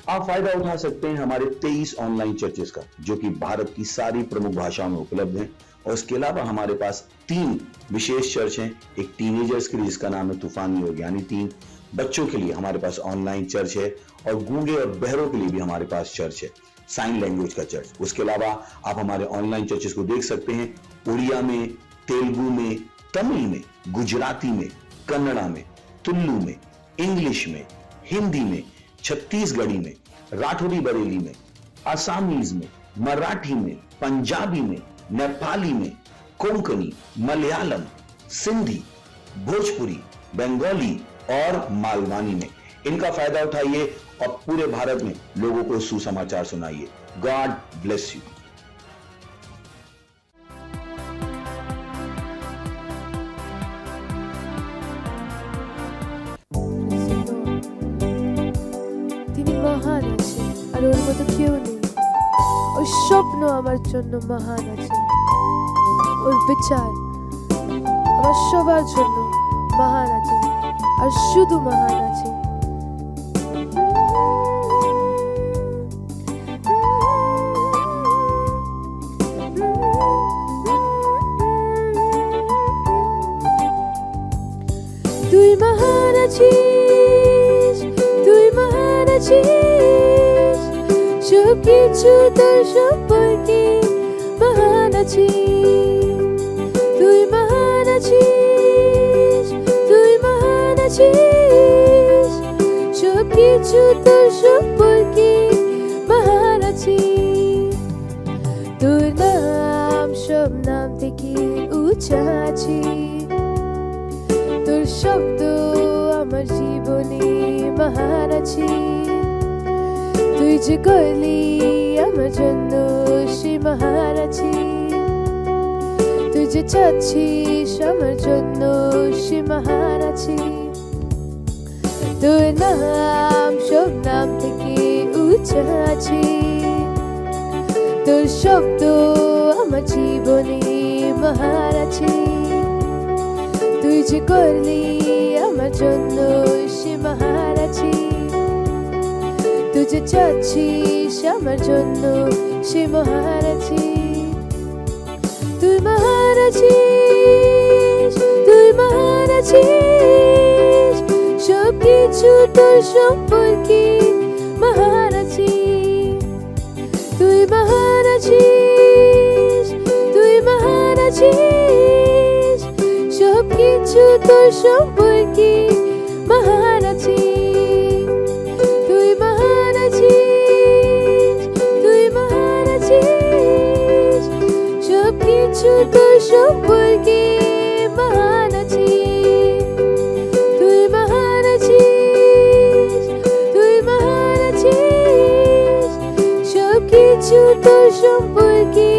आप फायदा उठा सकते हैं हमारे 23 ऑनलाइन चर्चेस का, जो कि भारत की सारी प्रमुख भाषाओं में उपलब्ध हैं। और इसके अलावा हमारे पास 3 विशेष चर्च हैं। एक टीनेजर्स के लिए जिसका नाम है तूफानी योग, यानी 3 बच्चों के लिए हमारे पास ऑनलाइन चर्च है। और गूंगे और बहरों के लिए भी हमारे पास चर्च है, साइन लैंग्वेज का चर्च। उसके अलावा आप हमारे ऑनलाइन चर्चेस को देख सकते हैं उड़िया में, तेलुगु में, तमिल में, गुजराती में, कन्नड़ा में, तुलु में, इंग्लिश में, हिंदी में, छत्तीसगढ़ी में, राठौरी बरेली में, आसामीज में, मराठी में, पंजाबी में, नेपाली में, कोंकणी, मलयालम, सिंधी, भोजपुरी, बंगाली और मालवानी में। इनका फायदा उठाइए और पूरे भारत में लोगों को सुसमाचार सुनाइए। God bless you. মহান আছে আর ওর মতো কেউ নেই। ওর স্বপ্ন আমার জন্য মহান আছে, ওর বিচার আমার সবার জন্য মহান আছে আর শুধু মহান আছে। তুই মহান আছিস, তুই মহান আছিস, সবকিছু তোর সম্পর্কে মহান আছিস। তুই মহান আছিস, তুই মহান আছিস, সবকিছু তোর সম্পর্কে মহান আছিস। তোর নাম সব নাম থেকে উঁচা আছে, তোর শব্দ আমার জীবনে মহান আছে। তুই যে করলি আমার জন্য সে মহান আছে, তুই যে চাচ্ছিস আমার জন্য সে মহান আছে। তোর নাম সব নাম থেকে উঁচা আছে, তোর শব্দ আমার জীবনে মহান আছে। তুই যে করলি আমার জন্য সে মহান আছে, তুই যে চাচ্ছিস আমার জন্য সে মহান আছে। তুই মহান আছিস, তুই মহান আছিস, সবকিছু তোর সম্পর্কে মহান আছে। তুই মহান আছিস, তুই মহান আছিস, সবকিছু তোর সম্পর্কে মহান আছে। তুই মহান আছিস, তুই মহান আছিস, সবকিছু তোর সম্পর্কে মহান আছে। তুই মহান আছিস, তুই মহান আছিস, সবকিছু তোর সম্পর্কে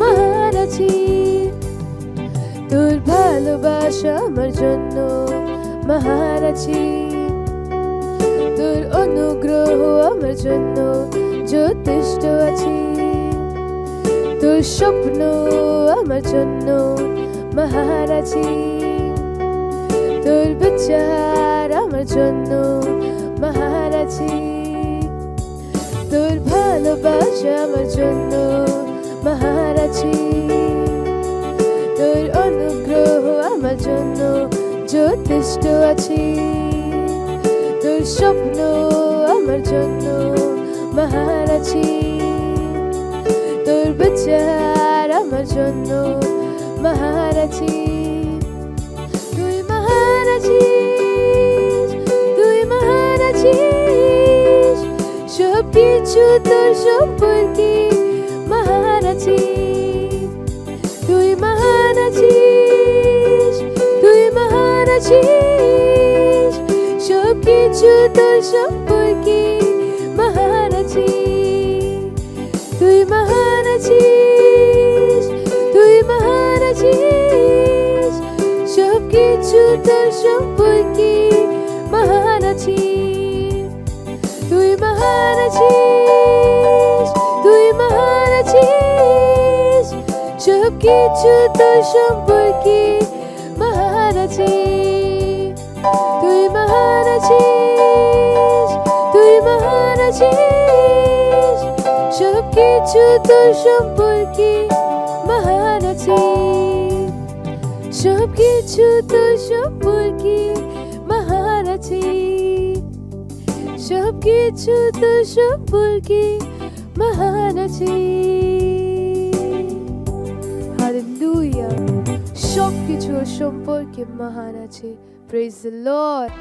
মহান আছে। তোর ভালোবাসা আমার জন্য মহান আছে, তোর অনুগ্রহ আমার জন্য যথেষ্ট আছে। তোর স্বপ্ন আমার জন্য মহান আছে, তোর বিচার আমার জন্য মহান আছে। তোর ভালোবাসা আমার জন্য মহান আছে, তোর অনুগ্রহ আমার জন্য যথেষ্ট আছে তোর স্বপ্ন আমার জন্য মহান আছে তোর বিচার আমার জন্য মহান আছে তুই মহান আছিস তুই মহান আছিস সব কিছু তোর সম্পর্কে মহান আছে তুই মহান আছিস তুই মহান আছিস সব কিছু তোর সম্পর্কে মহান আছে তুই মহান আছিস তুই মহান আছিস সব কিছু তোর সম্পর্কে মহান আছে তুই মহান আছিস তুই মহান আছিস সব কিছু তোর সম্পর্কে মহান আছে তুই মহান আছিস তুই মহান আছিস সব কিছু তোর সম্পর্কে মহান আছে সব কিছু তোর সম্পর্কে মহান আছে সব কিছু তোর সম্পর্কে মহান আছে হালেলুয়া সব কিছু সম্পর্কে মহান আছে praise the Lord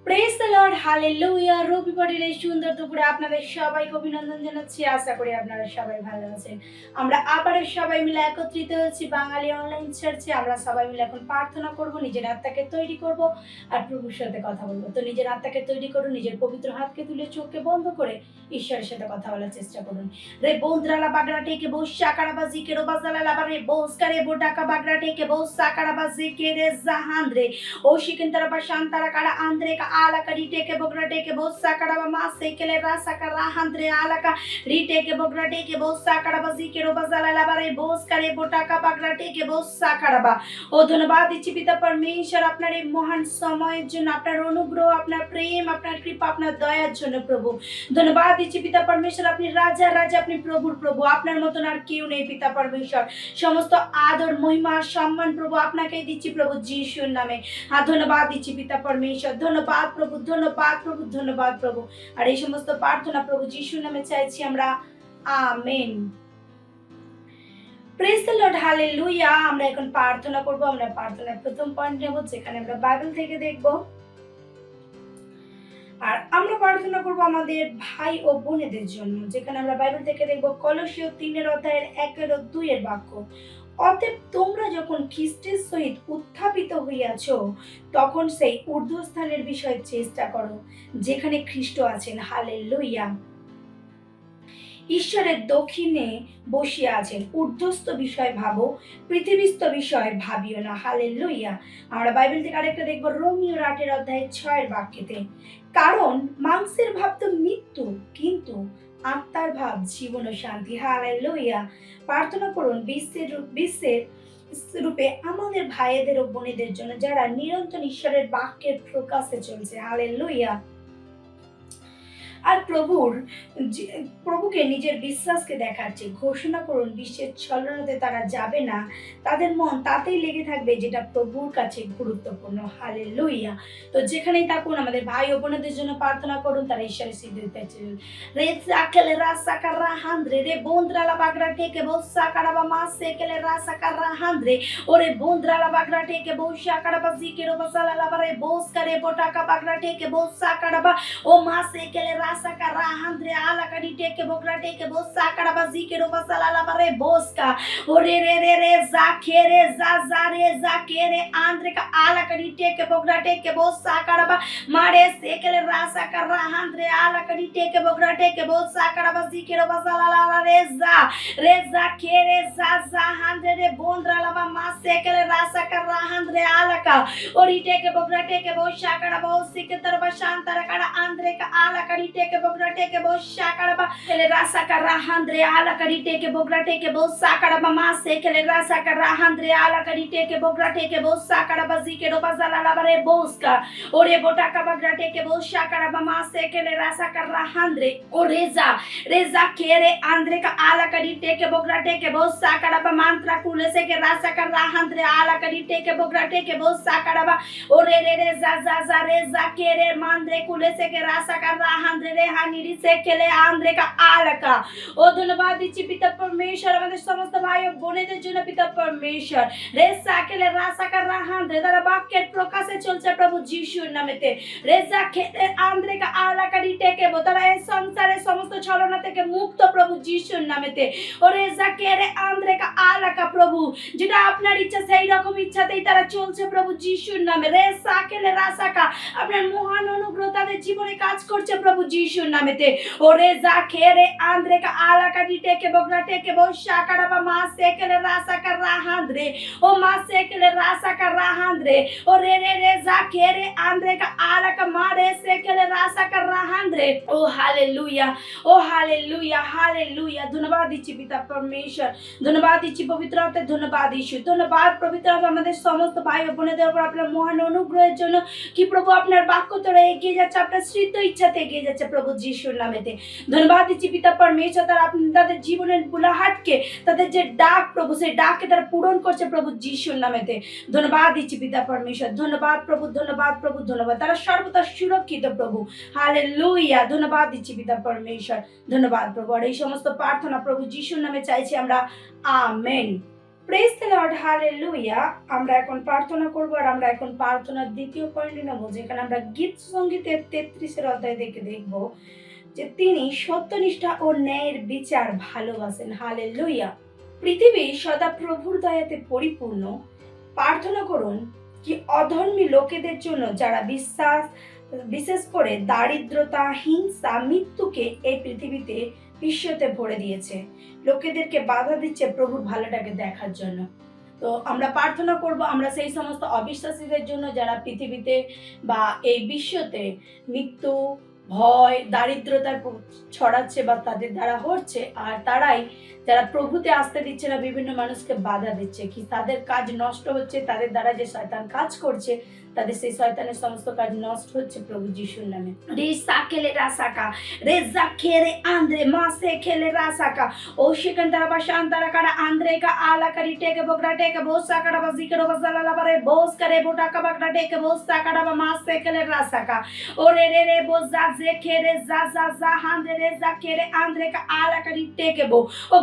praise the Lord hallelujah রবিবারের এই সুন্দর দুপুরে আপনাদের সবাইকে অভিনন্দন জানাচ্ছি আশা করি আপনারা সবাই ভালো আছেন আমরা আবারও সবাই মিলে একত্রিত হয়েছি বাঙালি অনলাইন চার্চে আমরা সবাই মিলে এখন প্রার্থনা করব নিজের আত্মাকে তৈরি করব আর প্রভুর সাথে কথা বলবো তো নিজের আত্মাকে তৈরি করুন নিজের পবিত্র হাতকে তুলে চোখকে বন্ধ করে ঈশ্বরের সাথে কথা বলার চেষ্টা করুন রে বন্দ্রালা বাগড়াটে কে বউ সাকারাবাজি কে রোবাজালা লাবারে বউস্কারে বোটাকা বাগড়াটে কে বউ সাকারাবাজি কে রে জাহান্দ্রে ও শিকিন্তরা বা শান্তারা কারা আন্দ্রে কা alaka riteke bograteke bossa kadaba masse kele rasa karahandre alaka riteke bograteke bossa kadaba zikero bazala labare boss करे बोटाका বাগড়াটেকে bossa kadaba ও ধন্যবাদ দিচ্ছি পিতা পরমেশ্বর আপনার এই মহান সময়ের জন্য আপনার অনুগ্রহ আপনার প্রেম আপনার কৃপা আপনার দয়ার জন্য প্রভু ধন্যবাদ দিচ্ছি পিতা পরমেশ্বর আপনি রাজা রাজা আপনি প্রভুর প্রভু আপনার মতন আর কেউ নেই পিতা পরমেশ্বর সমস্ত আদর মহিমা সম্মান প্রভু আপনাকেই দিচ্ছি প্রভু যিশুর নামে আর ধন্যবাদ দিচ্ছি পিতা পরমেশ্বর ধন্যবাদ প্রভু ধন্যবাদ প্রভু ধন্যবাদ প্রভু আর এই সমস্ত প্রার্থনা প্রভু যিশুর নামে চাইছি আমরা amen praise the Lord hallelujah আমরা এখন প্রার্থনা করব আমরা প্রার্থনার প্রথম পয়েন্ট নেব যেখানে আমরা বাইবেল থেকে দেখব আর আমরা প্রার্থনা করব আমাদের ভাই ও বোনেদের জন্য যেখানে আমরা বাইবেল থেকে দেখব কলসীয় 3:1-2 বাক্য অতএব তোমরা যখন খ্রিস্টের সহিত উত্থাপিত হইয়াছ তখন সেই ঊর্ধ্বস্থানের বিষয়ে চেষ্টা করো যেখানে খ্রিস্ট আছেন হালেলুয়া ঈশ্বরের দক্ষিণে বসিয়া আছেন ঊর্ধ্বস্থ বিষয় ভাবো পৃথিবীস্থ বিষয় ভাবিও না হালেলুয়া আমরা বাইবেল থেকে আরেকটা দেখবো রোমিও 8:6 বাক্যেতে কারণ মাংসের ভাব তো মৃত্যু কিন্তু আত্মার ভাব জীবন ও শান্তি হালেলুয়া প্রার্থনা করুন বিশ্বের রূপে আমাদের ভাইদের ও বোনেদের জন্য যারা নিরন্তর ঈশ্বরের বাক্যের প্রকাশে চলছে হালেলুয়া আর প্রভুকে নিজের বিশ্বাসকে দেখাচ্ছে ঘোষণা করুন বিশ্বের ছলনাতে তারা যাবে না তাদের মন তাতেই লেগে থাকবে যেটা প্রভুর কাছে গুরুত্বপূর্ণ হালেলুয়া তো যেখানেই থাকুন আমাদের ভাই ও বোনদের জন্য প্রার্থনা করুন তারা ঈশ্বরের সিদ্ধির পেয়েছে রে সাকেলে রাসাকারা হান্দ্রে রে বন্দ্রালা বাগড়া টেকে বসা কারাবা মাসে কেলে রাসাকারা হান্দ্রে ওরে বন্দ্রালা বাগড়া টেকে বসা কারাবা জিকেরো বসালা লাবারে বস করে বোটাকা বাগড়া টেকে বসা কারাবা ও মাসে কেলে Sakara Andre Alakari take a bogra take a boss Sakara Zikero Basalala Bare Bosca Ore Re Zakere Zazare Zakere Andreka Alakari take a bogra take a boss Sakaraba Mare Sekele Rasakara Andre Alakari take a bogra take a boss Sakara Zikero Basalala Reza Kere Zaza Andre Bondra Lava Masekele Rasakara Andre Alaka Ori take a bogra take a boss Sakara Sikatara Shantara Andreka Alakari teke bogra teke bo shakaraba kele rasa karahandre ala kari teke bogra teke bo sakaraba mase kele rasa karahandre ala kari teke bogra teke bo sakaraba zike do bazala labare boska ore botaka bagra teke bo shakaraba mase kele rasa karahandre oreza reza kere andre ka ala kari teke bogra teke bo sakaraba mantra kule se ke rasa karahandre ala kari teke bogra teke bo sakaraba ore re za za za reza kere mandre kule se के रासा कर रहा रे हानिरी से केले Andre का आलका ओ धन्यवाद দিচ্ছি পিতা परमेश्वर আমাদের সমস্ত ভাই ও বোনেদের জন্য পিতা परमेश्वर রেসা কেলে রাসা कर रहा রে তারা বাক্যের প্রকাশে চলছে প্রভু যিশুর নামেতে রেসা কেলে আন্দ্রে কা আলাকা রিটেকে তারা এই সংসারের সমস্ত ছলনা থেকে মুক্ত প্রভু যিশুর নামেতে ও রেসা কেলে আন্দ্রে কা আলাকা প্রভু যেটা আপনার ইচ্ছা সেই রকম ইচ্ছাতেই তারা চলছে প্রভু যিশুর নামে রেসা কেলে রাসা কা আপনার মহান অনুগ্রহ তাদের জীবনে কাজ করছে প্রভু যিশুর নামেতে ওরে জাখেরে আন্দ্রে কা আলাকা ডিটেকে বগরা টেকে বসা কারাবা মাসে কেলে রাসা কা রাহান্দ্রে ও মাসে কেলে রাসা কা রাহান্দ্রে ওরে রে রে জাখেরে আন্দ্রে কা আলাকা মারে সে কেলে রাসা কা রাহান্দ্রে ও হালেলুয়া হালেলুয়া ধন্যবাদ দিচ্ছি পিতা পরমেশ্বর ধন্যবাদ দিচ্ছি পবিত্র আত্মার ধন্যবাদ ঈশ্বর ধন্যবাদ পবিত্র আত্মা আমাদের সমস্ত ভাই ও বোনেদের উপর আপনার মহান অনুগ্রহের জন্য কি প্রভু আপনার বাক্য তোরা এগিয়ে যাচ্ছে আপনার সিদ্ধ ইচ্ছাতে এগিয়ে যাচ্ছে প্রভু যিশুর নামেতে ধন্যবাদ দিচ্ছি পিতা পরমেশ্বর তারা তাদের জীবনের বুলাহাটকে তাদের যে ডাক প্রভু সেই ডাককে তারা পূরণ করছে প্রভু যিশুর নামেতে ধন্যবাদ দিচ্ছি পিতা পরমেশ্বর ধন্যবাদ প্রভু ধন্যবাদ তারা সর্বদা সুরক্ষিত প্রভু হালেলুয়া ধন্যবাদ দিচ্ছি পিতা পরমেশ্বর ধন্যবাদ প্রভু আর এই সমস্ত প্রার্থনা প্রভু যিশুর নামে চাইছি আমরা amen praise the Lord hallelujah আমরা এখন প্রার্থনা করব আর আমরা এখন প্রার্থনার দ্বিতীয় পয়েন্টে নেব যেখানে আমরা গীত সঙ্গীতের 33 অধ্যায় দেখে দেখব যে তিনি সত্যনিষ্ঠা ও ন্যায়ের বিচার ভালোবাসেন হালেলুয়া পৃথিবী সদা প্রভুর দয়াতে পরিপূর্ণ প্রার্থনা করুন কি অধর্মী লোকেদের জন্য যারা বিশেষ করে দারিদ্রতা হিংসা মৃত্যুকে এই পৃথিবীতে বিশ্বতে ভরে দিয়েছে লোকেদেরকে বাধা দিচ্ছে প্রভুর ভালোটাকে দেখার জন্য তো আমরা প্রার্থনা করব আমরা সেই সমস্ত অবিশ্বাসীদের জন্য যারা পৃথিবীতে বা এই বিশ্বতে মৃত্যু ভয় দারিদ্রতার ছড়াচ্ছে বা তাদের দ্বারা হচ্ছে আর তারাই যারা প্রভুতে আসতে দিচ্ছে না বিভিন্ন মানুষকে বাধা দিচ্ছে কি তাদের কাজ নষ্ট হচ্ছে তাদের দ্বারা যে শয়তান কাজ করছে তাদের সেই শয়তানের সমস্ত কাজ নষ্ট হচ্ছে প্রভু যিশুর নামে রিসা কেলে রাসাকা রেজা খেরে আন্দ্রে মাসে খেলে রাসাকা ও সেখান তারা বা শান্তারা কারা আন্দ্রে কা আলা কারি টেকে বগরা টেকে বোসা কারা বা জিকেরো বা জালালা বারে বোস করে বোটা কা বগরা টেকে বোসা কারা বা মাসে খেলে রাসাকা ও রে রে রে বোজা জে খেরে জা জা জা হান্দ্রে রেজা খেরে আন্দ্রে কা আলা কারি টেকে বো ও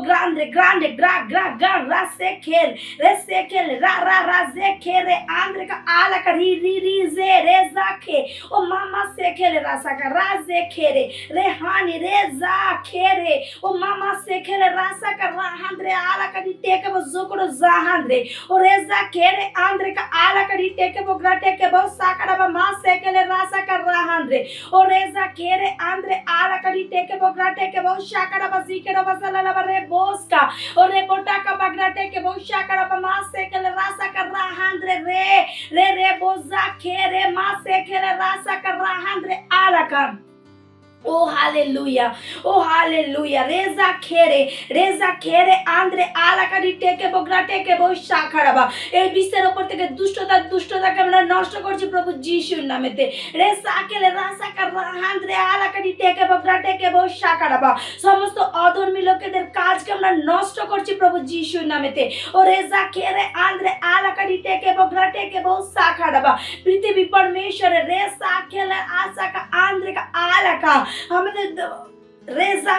grande gra gra gra ra se kel ra ra ra ze khere andre ka ala ka ri ri ri ze re za ke o mama se kele ra sa ka ra ze khere re hani re za khere o mama se kele ra sa ka ra andre ala ka ri teke bo zokoro za andre o re za khere andre ka ala ka ri teke bo gra teke bo sa ka ba ma se kele ra sa ka ra andre o re za khere andre ala ka ri teke bo gra teke bo sha ka ba zikero ba sala la ba re boska ore potaka bagrate ke bosha kara ba mase kele rasa karra handre re re boza khere mase kele rasa karra handre alaka ও hallelujah Reza খেরে Andre আলাকারি টেকে বগরা টেকে বসা খারাবা এই বিশ্বের উপর থেকে দুষ্টতাকে আমরা নষ্ট করছি প্রভু যিশুর নামেতে রেজা কেলে রাসা কারা আন্দ্রে আলাকারি টেকে বগরা টেকে বসা খারাবা সমস্ত অধর্মী লোকেদের কাজকে আমরা নষ্ট করছি প্রভু যিশুর নামেতে ও রেজা খেরে আন্দ্রে আলাকারি টেকে বগরা টেকে বসা খারাবা পৃথিবী পরমেশ্বরের রেজা খেলে আশা কা আন্দ্রে কা আলাকা আমাদের রেজা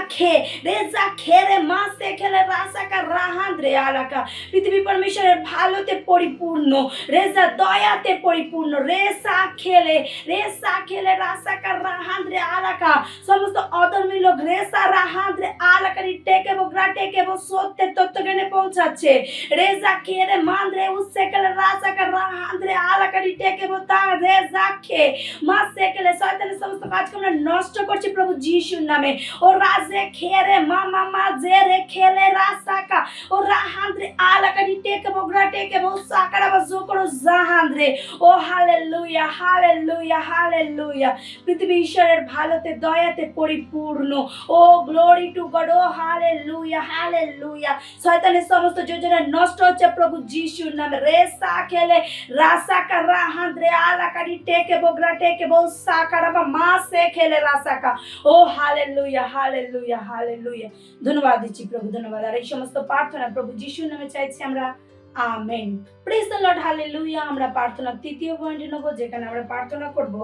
খেরে মাসে খেলে রাসা কা রাহান্দ্রে আলাকা পৃথিবী পরমেশ্বরের ভালোতে পরিপূর্ণ রেজা দয়াতে পরিপূর্ণ রেসা খেলে রাসা কা রাহান্দ্রে আলাকা সমস্ত অধর্মী লোক রেসা রাহান্দ্রে আলাকারি টেকে বগরা টেকে বো সত্যের তত্ত্বজ্ঞানে পৌঁছাচ্ছে রেজা খেরে মান্দ্রে উসে খেলে রাসা কা রাহান্দ্রে আলাকারি টেকে বো তা রেজা খে মাসে খেলে শয়তানের সমস্ত কাজকে আমরা নষ্ট করছি প্রভু যিশুর নামে ও রাজে খেরে মামা জেরে খেলে রাসাকা ও রাহান্দ্রে andre alakari teke bogra teke bo sakaraba zokoro zahandre. Oh hallelujah, hallelujah, hallelujah. পৃথিবী ঈশ্বরের ভালোতে দয়াতে পরিপূর্ণ। Oh glory to God, oh hallelujah, hallelujah. শয়তানের সমস্ত যোজনা নষ্ট হচ্ছে প্রভু যিশুর নামে। রে সাকেলে রাসাকা রাহান্দ্রে আলাকারি টেকে বগরা টেকে বল সাকারাবা মা সে খেলে রাসাকা। ও হালেলুয়া, হালেলুয়া, হালেলুয়া। ধন্যবাদ দিচ্ছি প্রভু, ধন্যবাদ। আর এই সমস্ত প্রার্থনা প্রভু যিশুর নামে চাইছি আমরা, amen. Praise the Lord, hallelujah. আমরা প্রার্থনা তৃতীয় পয়েন্টে নেব, যেখানে আমরা প্রার্থনা করব।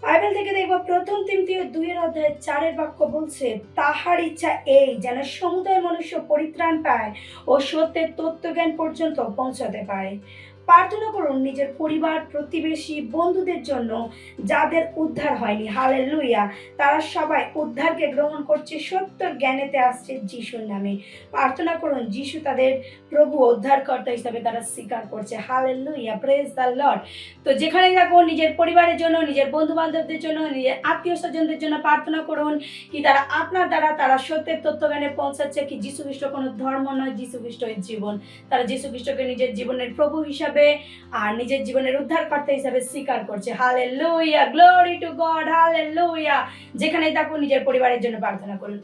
বাইবেল থেকে দেখবো প্রথম তিমথিও 2:4 বাক্য বলছে, তাহার ইচ্ছা এই যেন সমুদয় মনুষ্য পরিত্রাণ পায় ও সত্যের তত্ত্বজ্ঞান পর্যন্ত পৌঁছাতে পারে। প্রার্থনা করুন নিজের পরিবার, প্রতিবেশী, বন্ধুদের জন্য যাদের উদ্ধার হয়নি। হালেলুয়া। তারা সবাই উদ্ধারকে গ্রহণ করছে, সত্যের জ্ঞানেতে আসছে যিশুর নামে। প্রার্থনা করুন যিশু তাদের প্রভু, উদ্ধারকর্তা হিসাবে তারা স্বীকার করছে। Hallelujah, praise the Lord. তো যেখানে থাকো নিজের পরিবারের জন্য, নিজের বন্ধু বান্ধবদের জন্য, নিজের আত্মীয় স্বজনদের জন্য প্রার্থনা করুন কি তারা আপনার দ্বারা তারা সত্যের তত্ত্বজ্ঞানে পৌঁছাচ্ছে কি যীশু খ্রিস্ট কোনো ধর্ম নয়, যীশু খ্রিস্টের জীবন। তারা যীশু খ্রিস্টকে নিজের জীবনের প্রভু হিসাবে আর নিজের জীবনের উদ্ধারকর্তা হিসাবে স্বীকার করছে। Hallelujah, glory to god, hallelujah. যেখানে থাকো নিজের পরিবারের জন্য প্রার্থনা করুন।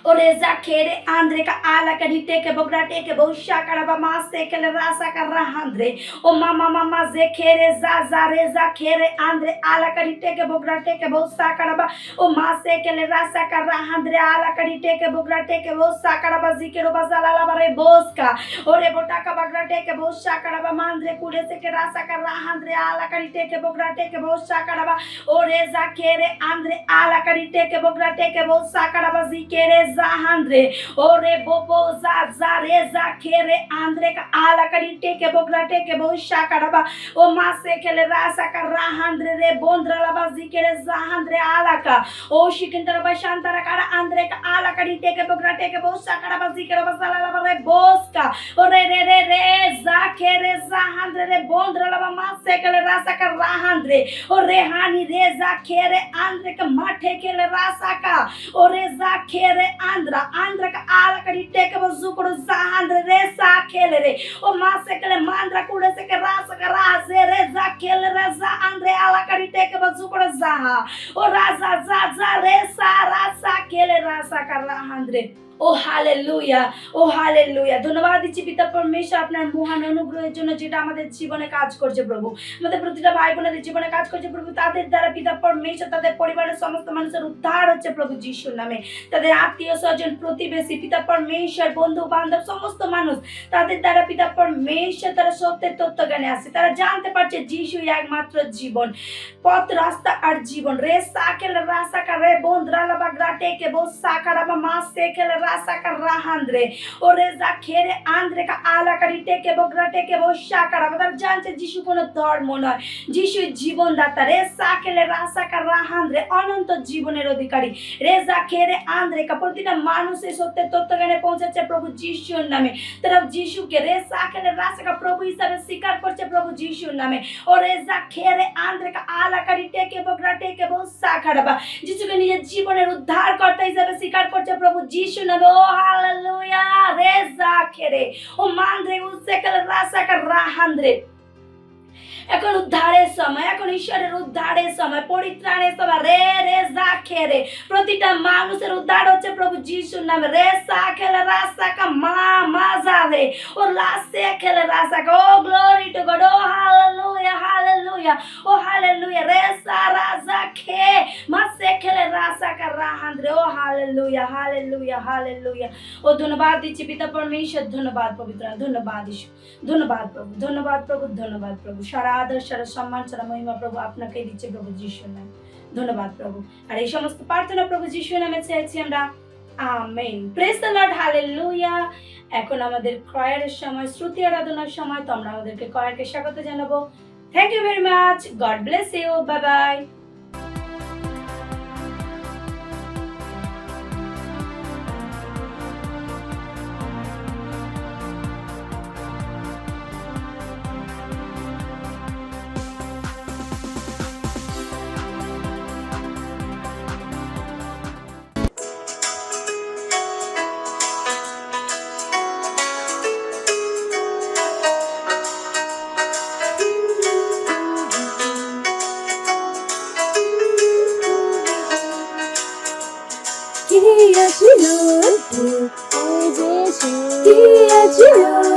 Ore zakere andre ka ala ka dite ke bogra te ke bo shakara ba ma se ke le rasa ka rahandre. O mama mama zekere zazare zakere andre ala ka dite ke bogra te ke bo sakara ba. O ma se ke le rasa ka rahandre ala ka dite ke bogra te ke bo sakara ba zikero ba zalala ba re boska. Ore bota ka bogra te ke bo shakara ba mandre kure se ke rasa ka rahandre ala ka dite ke bogra te ke bo shakara ba. Ore zakere andre ala ka dite ke bogra te ke bo sakara ba zikere zahandre. Ore bobo zazare zakere andre ka ala ka dite ke bogra te ke bo shakara ba. O ma se ke le rasa ka rahandre re bondra la ba zikere zahandre ala ka. O shikindra ba shantara ka andre ka ala ka dite ke bogra te ke bo shakara ba zikero ba zalala ba re boska. Ore re re re zakere zahandre re bondra la ba ma se ke le rasa ka rahandre. Ore hani re zakere andre ka mathe ke le rasa ka. Ore zakere andra andra ka ala ka dite ke bo zukuru zahandre re sakele re. O ma se ke le mandra kude se ke rasa ka raze re zakele re za andre ala ka dite ke bo zukuru zaha. O raza za re sa rasa kele rasa ka rahandre. ও hallelujah, oh hallelujah. ধন্যবাদ দিচ্ছি পিতা পরমেশ্বর আপনার মহান অনুগ্রহের জন্য, যেটা আমাদের জীবনে কাজ করছে প্রভু। আমাদের প্রতিটা ভাই বোনেদের জীবনে কাজ করছে প্রভু। তাদের দ্বারা পিতা পরমেশ্বর তাদের পরিবারের সমস্ত মানুষের উদ্ধার হচ্ছে প্রভু যিশুর নামে। তাদের আত্মীয় স্বজন, প্রতিবেশী, পিতা পরমেশ্বর, বন্ধু বান্ধব, সমস্ত মানুষ তাদের দ্বারা পিতা পরমেশ্বর তারা সত্যের তত্ত্বজ্ঞানে আসছে। তারা জানতে পারছে যিশুই একমাত্র জীবন, পথ, রাস্তা আর জীবন। রে সাকেল রাসা কা রে বন্ধরা লাবা গ্রাটে কে বো সাকারা বা মা সেকেল rasa ka rahandre. Ore zakere andre ka ala ka dite ke bogra te ke bo shakara. তারা জানছে যিশু কোনো ধর্ম নয়, যিশু জীবনদাতা। রে সাকেলে রাসা কা রাহান্দ্রে, অনন্ত জীবনের অধিকারী। রে জাকেরে আন্দ্রে কা, প্রতিটা মানুষের সত্যের তত্ত্বজ্ঞানে পৌঁছাচ্ছে প্রভু যিশুর নামে। তারা যিশুকে রে সাকেলে রাসা কা প্রভু হিসাবে স্বীকার করছে প্রভু যিশুর নামে। ও রে জাকেরে আন্দ্রে কা আলা কা dite ke bogra te ke bo sakara ba, যিশুকে নিজের জীবনের উদ্ধারকর্তা হিসাবে স্বীকার করছে প্রভু যিশু নামে। ও হালেলুয়া, রে জাকেরে ও মান্দ্রে উসেকেল রাসা কা রাহান্দ্রে। এখন উদ্ধারের সময়, এখন ঈশ্বরের উদ্ধারের সময়, পরিত্রাণের সময়। রে রে জাকেরে, প্রতিটা মানুষের উদ্ধার হচ্ছে প্রভু যিশুর নামে। রে সাকেল রাসা কা মা মাজারে ও লাসে খেলে রাসা কা। Oh glory to God, oh hallelujah, hallelujah, oh hallelujah. রে সারা জাকে মাসে খেলে রাসা কা রাহান্দ্রে। Oh hallelujah, hallelujah, hallelujah. ও ধন্যবাদ দিচ্ছি পিতা পরমেশ্বর, ধন্যবাদ পবিত্র, ধন্যবাদ ঈশ্বর, ধন্যবাদ প্রভু, ধন্যবাদ প্রভু, ধন্যবাদ প্রভু। সারা আদর, সারা সম্মান, সারা মহিমা প্রভু আপনাকে দিচ্ছে প্রভু যিশুর নামে। ধন্যবাদ প্রভু। আর এই সমস্ত প্রার্থনা প্রভু যিশুর নামে চেয়েছি আমরা, amen. Praise the Lord, hallelujah. এখন আমাদের ক্রয়ের সময়, শ্রুতি আরাধনার সময়। তো আমরা আমাদেরকে ক্রয়কে স্বাগত জানাবো। Thank you very much, God bless you, bye bye. কি আছে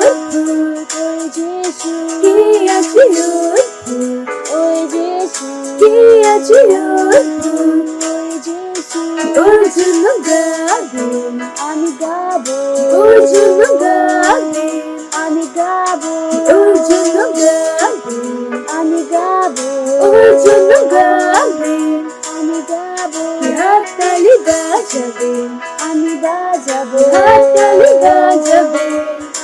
অদ্ভুত ওই যিশু, কি আছে অদ্ভুত ওই যিশু, কি আছে অদ্ভুত ওই যিশু। ওর জন্য গাবেন আমি গাবো, ওর জন্য গাবেন আমি গাবো, ওর জন্য গাবেন আমি গাবো, ওর জন্য গাবেন আমি গাবো। হাততালি বাজাবেন আমি বাজাবো, হাততালি বাজাবেন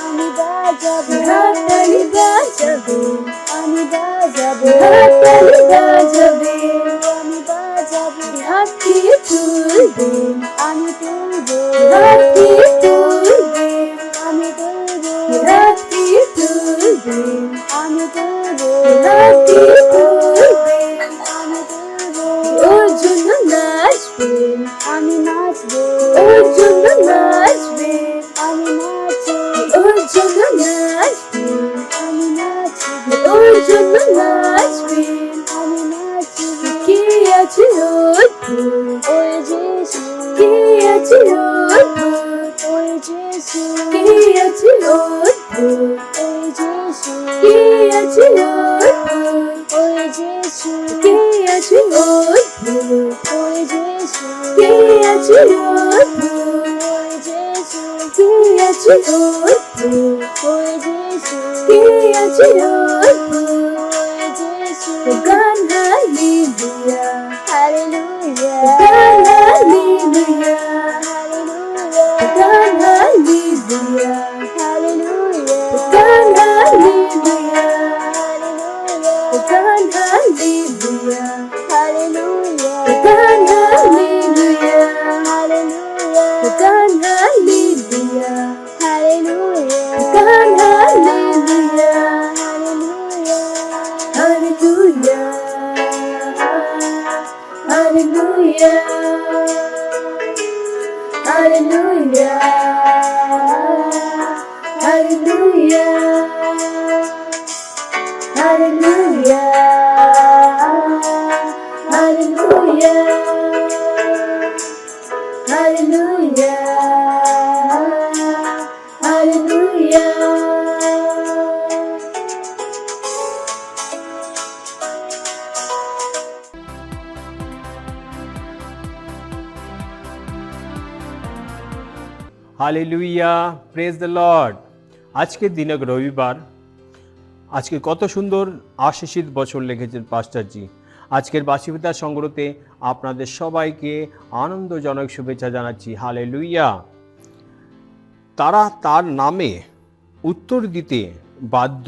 আমি বাজাবো, হাততালি বাজাবেন আমি বাজাবো, হাততালি বাজাবেন আমি বাজাবো। হাত দিয়ে তুলবেন আমি তুলবো, হাত দিয়ে তুলবেন আমি তুলবো, হাত দিয়ে তুলবেন আমি তুলবো, হাত দিয়ে তুলবেন আমি তুলবো। ওর জন্য নাচবেন আমি নাচবো, ওর জন্য নাচবেন আমি নাচবো, ওর জন্য নাচবেন আমি নাচবো, ওর জন্য নাচবেন আমি নাচবো। কি আছে অদ্ভুত ওই যিশু, কি আছে অদ্ভুত ওই যিশু, কি আছে অদ্ভুত ওই যিশু, কি আছে অদ্ভুত ওই যিশু, কি আছে অদ্ভুত ওই যিশু, কি আছে অদ্ভুত ওই যিশু, কি আছে অদ্ভুত ওই যিশু, কি আছে অদ্ভুত ওই যিশু। গান হালেলুয়া হালেলুয়া, গান হালেলুয়া হালেলুয়া, গান হালেলুয়া হালেলুয়া, গান হালেলুয়া হালেলুয়া, গান হালেলুয়া হালেলুয়া, গান হালেলুয়া হালেলুয়া, গান হালেলুয়া হালেলুয়া, গান hallelujah hallelujah, hallelujah hallelujah, hallelujah, hallelujah, hallelujah, hallelujah, hallelujah. Hallelujah, praise the Lord. আজকের দিনে রবিবার, আজকে কত সুন্দর আশীষিত বছর লিখেছেন পাস্টারজি। আজকের বাসিবিতা সংগ্রহতে আপনাদের সবাইকে আনন্দজনক শুভেচ্ছা জানাচ্ছি। হালেলুয়া। তারা তার নামে উত্তর দিতে বাধ্য,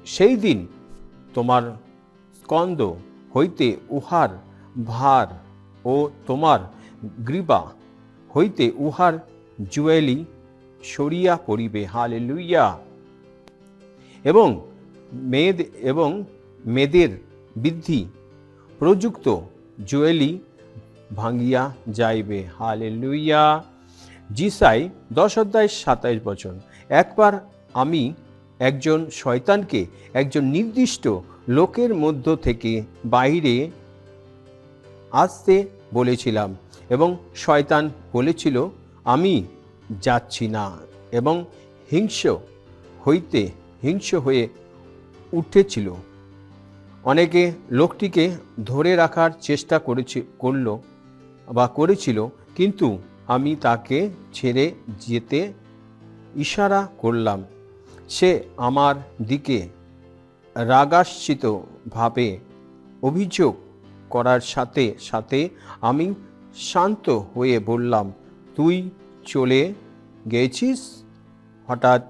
সেই দিন তোমার স্কন্দ হইতে উহার ভার ও তোমার গ্রীবা হইতে উহার জুয়েলি সরিয়া পড়িবে। হালেলুয়া। এবং মেয়েদের বৃদ্ধি প্রযুক্ত জুয়েলি ভাঙ্গিয়া যাইবে। হালেলুয়া। যিশাই 10:27 একবার আমি একজন শয়তানকে একজন নির্দিষ্ট লোকের মধ্য থেকে বাইরে আসতে বলেছিলাম এবং শয়তান বলেছিল আমি যাচ্ছি না, এবং হিংস্র হয়ে উঠেছিল। অনেকে লোকটিকে ধরে রাখার চেষ্টা করেছিল, কিন্তু আমি তাকে ছেড়ে যেতে ইশারা করলাম। সে আমার দিকে রাগান্বিতভাবে অভিযোগ করার সাথে সাথে আমি শান্ত হয়ে বললাম, তুই চলে গেছিস? হঠাৎ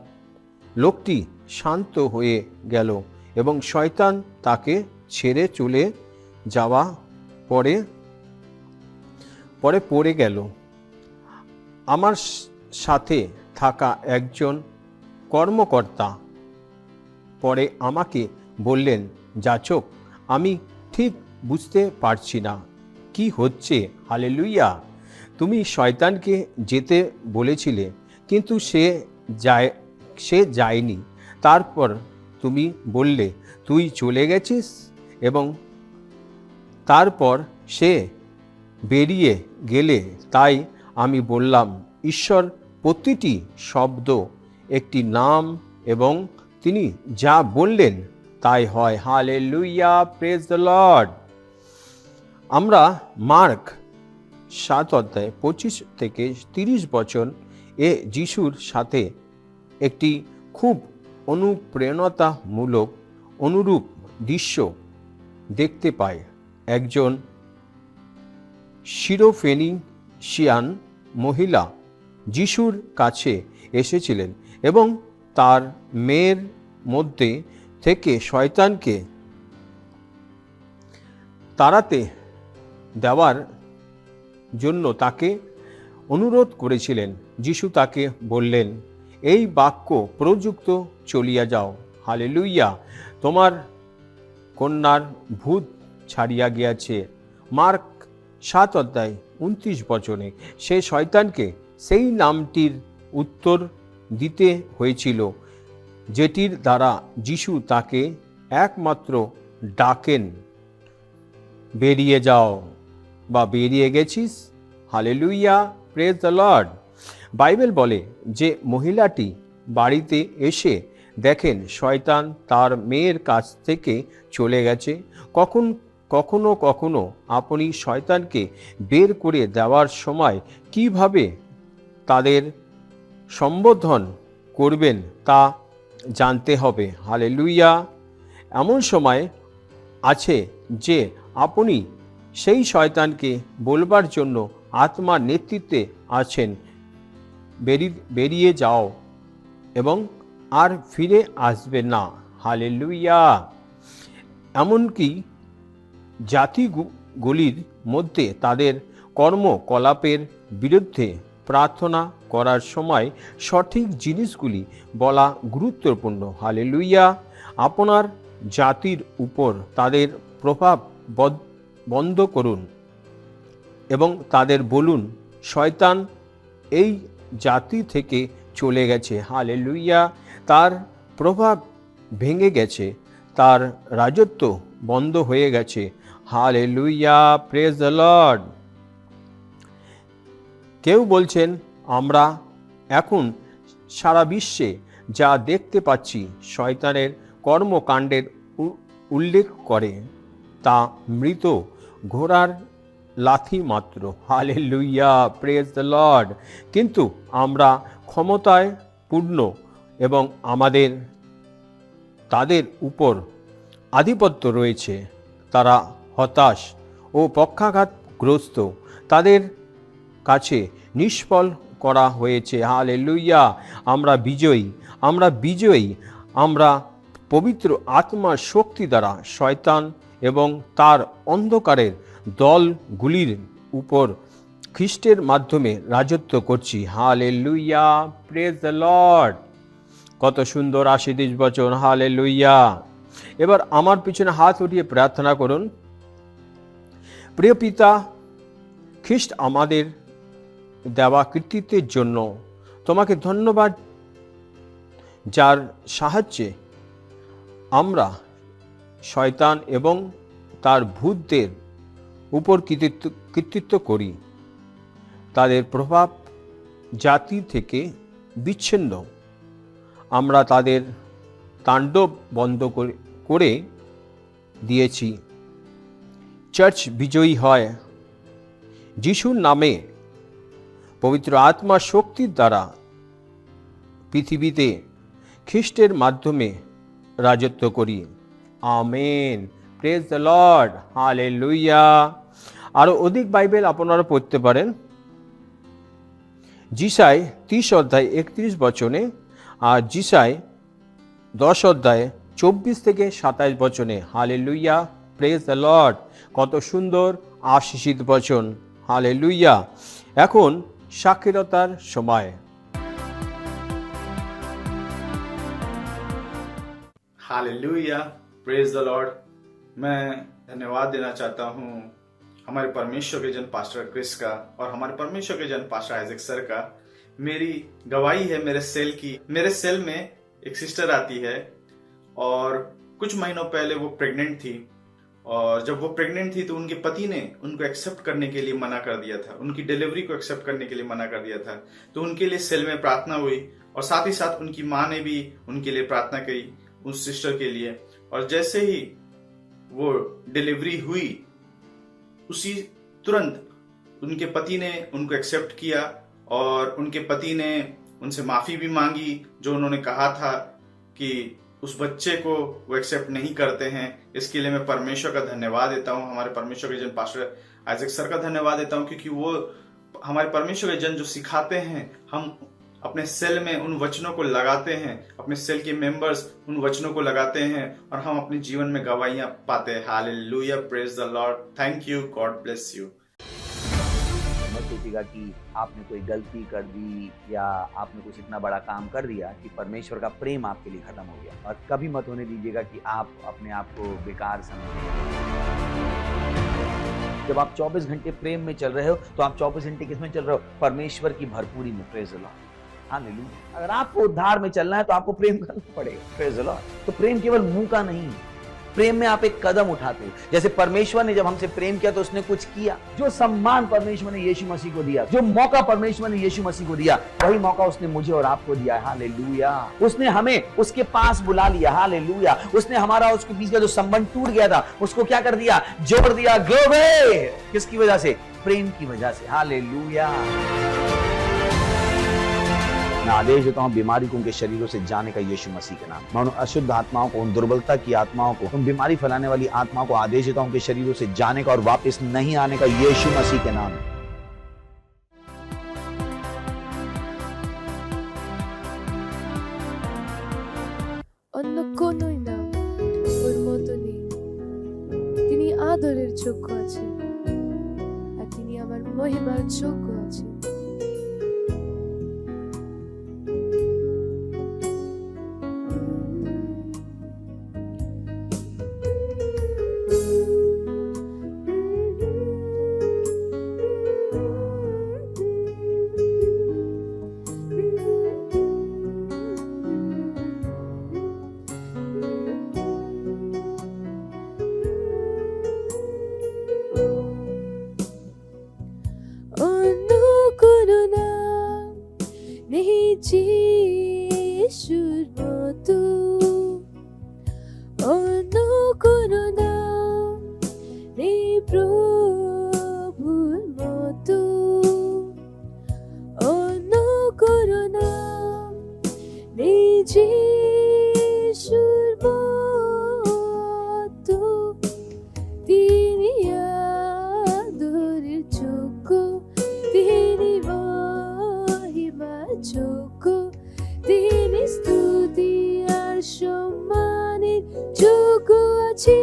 লোকটি শান্ত হয়ে গেল এবং শয়তান তাকে ছেড়ে চলে যাওয়া পরে পড়ে গেল। আমার সাথে থাকা একজন কর্মকর্তা পরে আমাকে বললেন, যাচক, আমি ঠিক বুঝতে পারছি না কি হচ্ছে। হালেলুয়া। তুমি শয়তানকে যেতে বলেছিলে, কিন্তু সে যায়নি। তারপর তুমি বললে তুই চলে গেছিস, এবং তারপর সে বেরিয়ে গেলে। তাই আমি বললাম, ঈশ্বর প্রতিটি শব্দ একটি নাম এবং তিনি যা বললেন তাই হয়। Hallelujah, praise the Lord. আমরা মার্ক 7:25 থেকে 30 বচন যিশুর সাথে একটি খুব অনুপ্রেরণামূলক অনুরূপ দৃশ্য দেখতে পাই। একজন সিরোফেনিশিয়ান মহিলা যিশুর কাছে এসেছিলেন এবং তার মেয়ের মধ্যে থেকে শয়তানকে তাড়াতে দেওয়ার জন্য তাকে অনুরোধ করেছিলেন। যিশু তাকে বললেন, এই বাক্য প্রযুক্ত চলিয়া যাও। হালেলুইয়া, তোমার কন্যার ভূত ছাড়িয়া গিয়াছে। মার্ক 7:29 বচনে সে শয়তানকে সেই নামটির উত্তর দিতে হয়েছিল যেটির দ্বারা যিশু তাকে একমাত্র ডাকেন, বেরিয়ে যাও বা বেরিয়ে গেছিস। Hallelujah, praise the Lord. Bible বলে যে মহিলাটি বাড়িতে এসে দেখেন শয়তান তার মেয়ের কাছ থেকে চলে গেছে। কখনো কখনো আপনি শয়তানকে বের করে দেওয়ার সময় কিভাবে তাদের সম্বোধন করবেন তা জানতে হবে। হালেলুইয়া। এমন সময় আছে যে আপনি সেই শয়তানকে বলবার জন্য আত্মার নেতৃত্বে আছেন, বেরিয়ে যাও এবং আর ফিরে আসবে না। হালেলুইয়া। এমনকি জাতিগুলির মধ্যে তাদের কর্মকলাপের বিরুদ্ধে প্রার্থনা করার সময় সঠিক জিনিসগুলি বলা গুরুত্বপূর্ণ। হালেলুইয়া। আপনার জাতির উপর তাদের প্রভাব বন্ধ করুন এবং তাদের বলুন শয়তান এই জাতি থেকে চলে গেছে। হালেলুইয়া। তার প্রভাব ভেঙে গেছে, তার রাজত্ব বন্ধ হয়ে গেছে। Hallelujah, praise the Lord. কেউ বলছেন আমরা এখন সারা বিশ্বে যা দেখতে পাচ্ছি শয়তানের কর্মকাণ্ডের উল্লেখ করে তা মৃত ঘোড়ার লাথি মাত্র। Hallelujah, praise the Lord. কিন্তু আমরা ক্ষমতায় পূর্ণ এবং আমাদের তাদের উপর আধিপত্য রয়েছে। তারা হতাশ ও পক্ষাঘাতগ্রস্ত, তাদের কাছে নিষ্ফল করা হয়েছে। হালেলুইয়া। আমরা বিজয়ী, আমরা বিজয়ী। আমরা পবিত্র আত্মার শক্তি দ্বারা শয়তান এবং তার অন্ধকারের দলগুলির উপর খ্রিস্টের মাধ্যমে রাজত্ব করছি। Hallelujah, praise the Lord. কত সুন্দর 28 বচন। হালেলুইয়া। এবার আমার পিছনে হাত উঠিয়ে প্রার্থনা করুন। প্রিয় পিতা, খ্রিস্ট আমাদের দেওয়া কৃতিত্বের জন্য তোমাকে ধন্যবাদ, যার সাহায্যে আমরা শয়তান এবং তার ভূতদের উপর কৃতিত্ব করি। তাদের প্রভাব জাতি থেকে বিচ্ছিন্ন। আমরা তাদের তাণ্ডব বন্ধ করে দিয়েছি। চার্চ বিজয়ী হয় যিশুর নামে। পবিত্র আত্মার শক্তির দ্বারা পৃথিবীতে খ্রিস্টের মাধ্যমে রাজত্ব করি। Amen, praise the Lord. Hallelujah. আরো অধিক বাইবেল আপনারা পড়তে পারেন যিশায় 30:31 বচনে আর যিশায় 10:24-27 বচনে। Hallelujah, praise the Lord. কত সুন্দর আশীষিত বচন। হালেলুইয়া। এখন সাক্ষরতার সময়। Hallelujah, praise the Lord. मैं धन्यवाद देना चाहता हूँ हमारे परमेश्वर के जन पास्टर क्रिस का और हमारे परमेश्वर के जन पास्टर आइजक सर का। मेरी गवाही है मेरे सेल की। मेरे सेल में एक सिस्टर आती है और कुछ महीनों पहले वो प्रेग्नेंट थी और जब वो प्रेग्नेंट थी तो उनके पति ने उनको एक्सेप्ट करने के लिए मना कर दिया था, उनकी डिलीवरी को एक्सेप्ट करने के लिए मना कर दिया था। तो उनके लिए सेल में प्रार्थना हुई और साथ ही साथ उनकी माँ ने भी उनके लिए प्रार्थना की, उस सिस्टर के लिए। और जैसे ही वो डिलीवरी हुई उसी तुरंत उनके पति ने उनको एक्सेप्ट किया और उनके पति ने उनसे माफी भी मांगी, जो उन्होंने कहा था कि उस बच्चे को वो एक्सेप्ट नहीं करते हैं। इसके लिए मैं परमेश्वर का धन्यवाद देता हूँ, हमारे परमेश्वर के जन पास्टर आइजक सर का धन्यवाद देता हूँ, क्योंकि वो हमारे परमेश्वर के जन जो सिखाते हैं, हम अपने सेल में उन वचनों को लगाते हैं, अपने सेल के मेंबर्स उन वचनों को लगाते हैं और हम अपने जीवन में गवाहियां पाते हैं। Hallelujah, praise the Lord, thank you, God bless you. मत सोचिएगा कि आपने कोई गलती कर दी या आपने कुछ इतना बड़ा काम कर दिया कि परमेश्वर का प्रेम आपके लिए खत्म हो गया। और कभी मत होने दीजिएगा कि आप अपने आप को बेकार समझें। जब आप 24 घंटे प्रेम में चल रहे हो तो आप 24 घंटे किसमें चल रहे हो? परमेश्वर की भरपूरी में। Praise the Lord, hallelujah. अगर आपको उद्धार में चलना है तो आपको प्रेम करना पड़ेगा। Praise the Lord. तो प्रेम केवल मुंह का नहीं है, प्रेम में आप एक कदम उठाते हो। जैसे परमेश्वर ने जब हमसे प्रेम किया तो उसने कुछ किया। जो सम्मान परमेश्वर ने यीशु मसीह को दिया, जो मौका परमेश्वर ने यीशु मसीह को दिया, वही मौका उसने मुझे और आपको दिया है। हालेलुया। उसने हमें उसके पास बुला लिया। हालेलुया। उसने हमारा उसके बीच का जो संबंध टूट गया था उसको क्या कर दिया? जोड़ दिया। ग्लोरी। किसकी वजह से? प्रेम की वजह से। हालेलुया। मैं आदेश देता हूं बीमारी को उनके शरीरों से जाने का यीशु मसीह के नाम। मैं उन अशुद्ध आत्माओं को, उन दुर्बलता की आत्माओं को, उन बीमारी फैलाने वाली आत्माओं को आदेश देता हूं उनके शरीरों से जाने का और वापस नहीं आने का यीशु मसीह के नाम। অন্য কোনোই নাম ওর মতো নেই। তিনি আদরের যোগ্য আছেন আর তিনি আমার মহিমার যোগ্য আছেন। অন্য কোনো নাম নেই যিশুর মতো, অন্য কোনো নাম নেই প্রভুর মতো, অন্য কোনো নাম নেই যিশুর মতো। তিনি আদরের যোগ্য, তিনি মহিমার যোগ্য, তিনি স্তুতি আর সম্মানের যোগ্য আছে।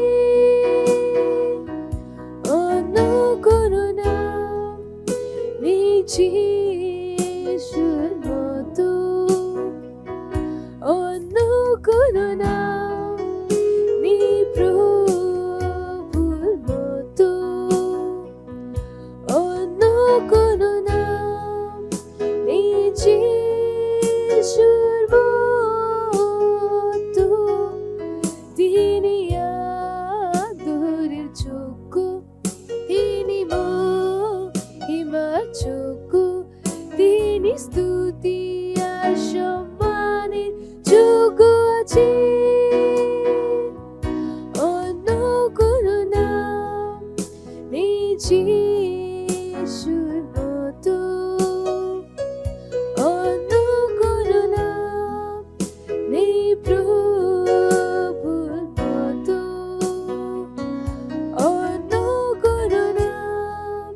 অন্য কোনো নাম নেই যিশুর মতো, অন্য কোনো নাম নেই প্রভুর মতো, অন্য কোনো নাম নেই যিশুর মতো। তিনি আদরের যোগ্য, তিনি মহিমার যোগ্য, তিনি স্তুতি আর সম্মানের যোগ্য আছে। অন্য কোনো নাম নেই যিশুর মতো, অন্য কোনো নাম নেই প্রভুর মতো, অন্য কোনো নাম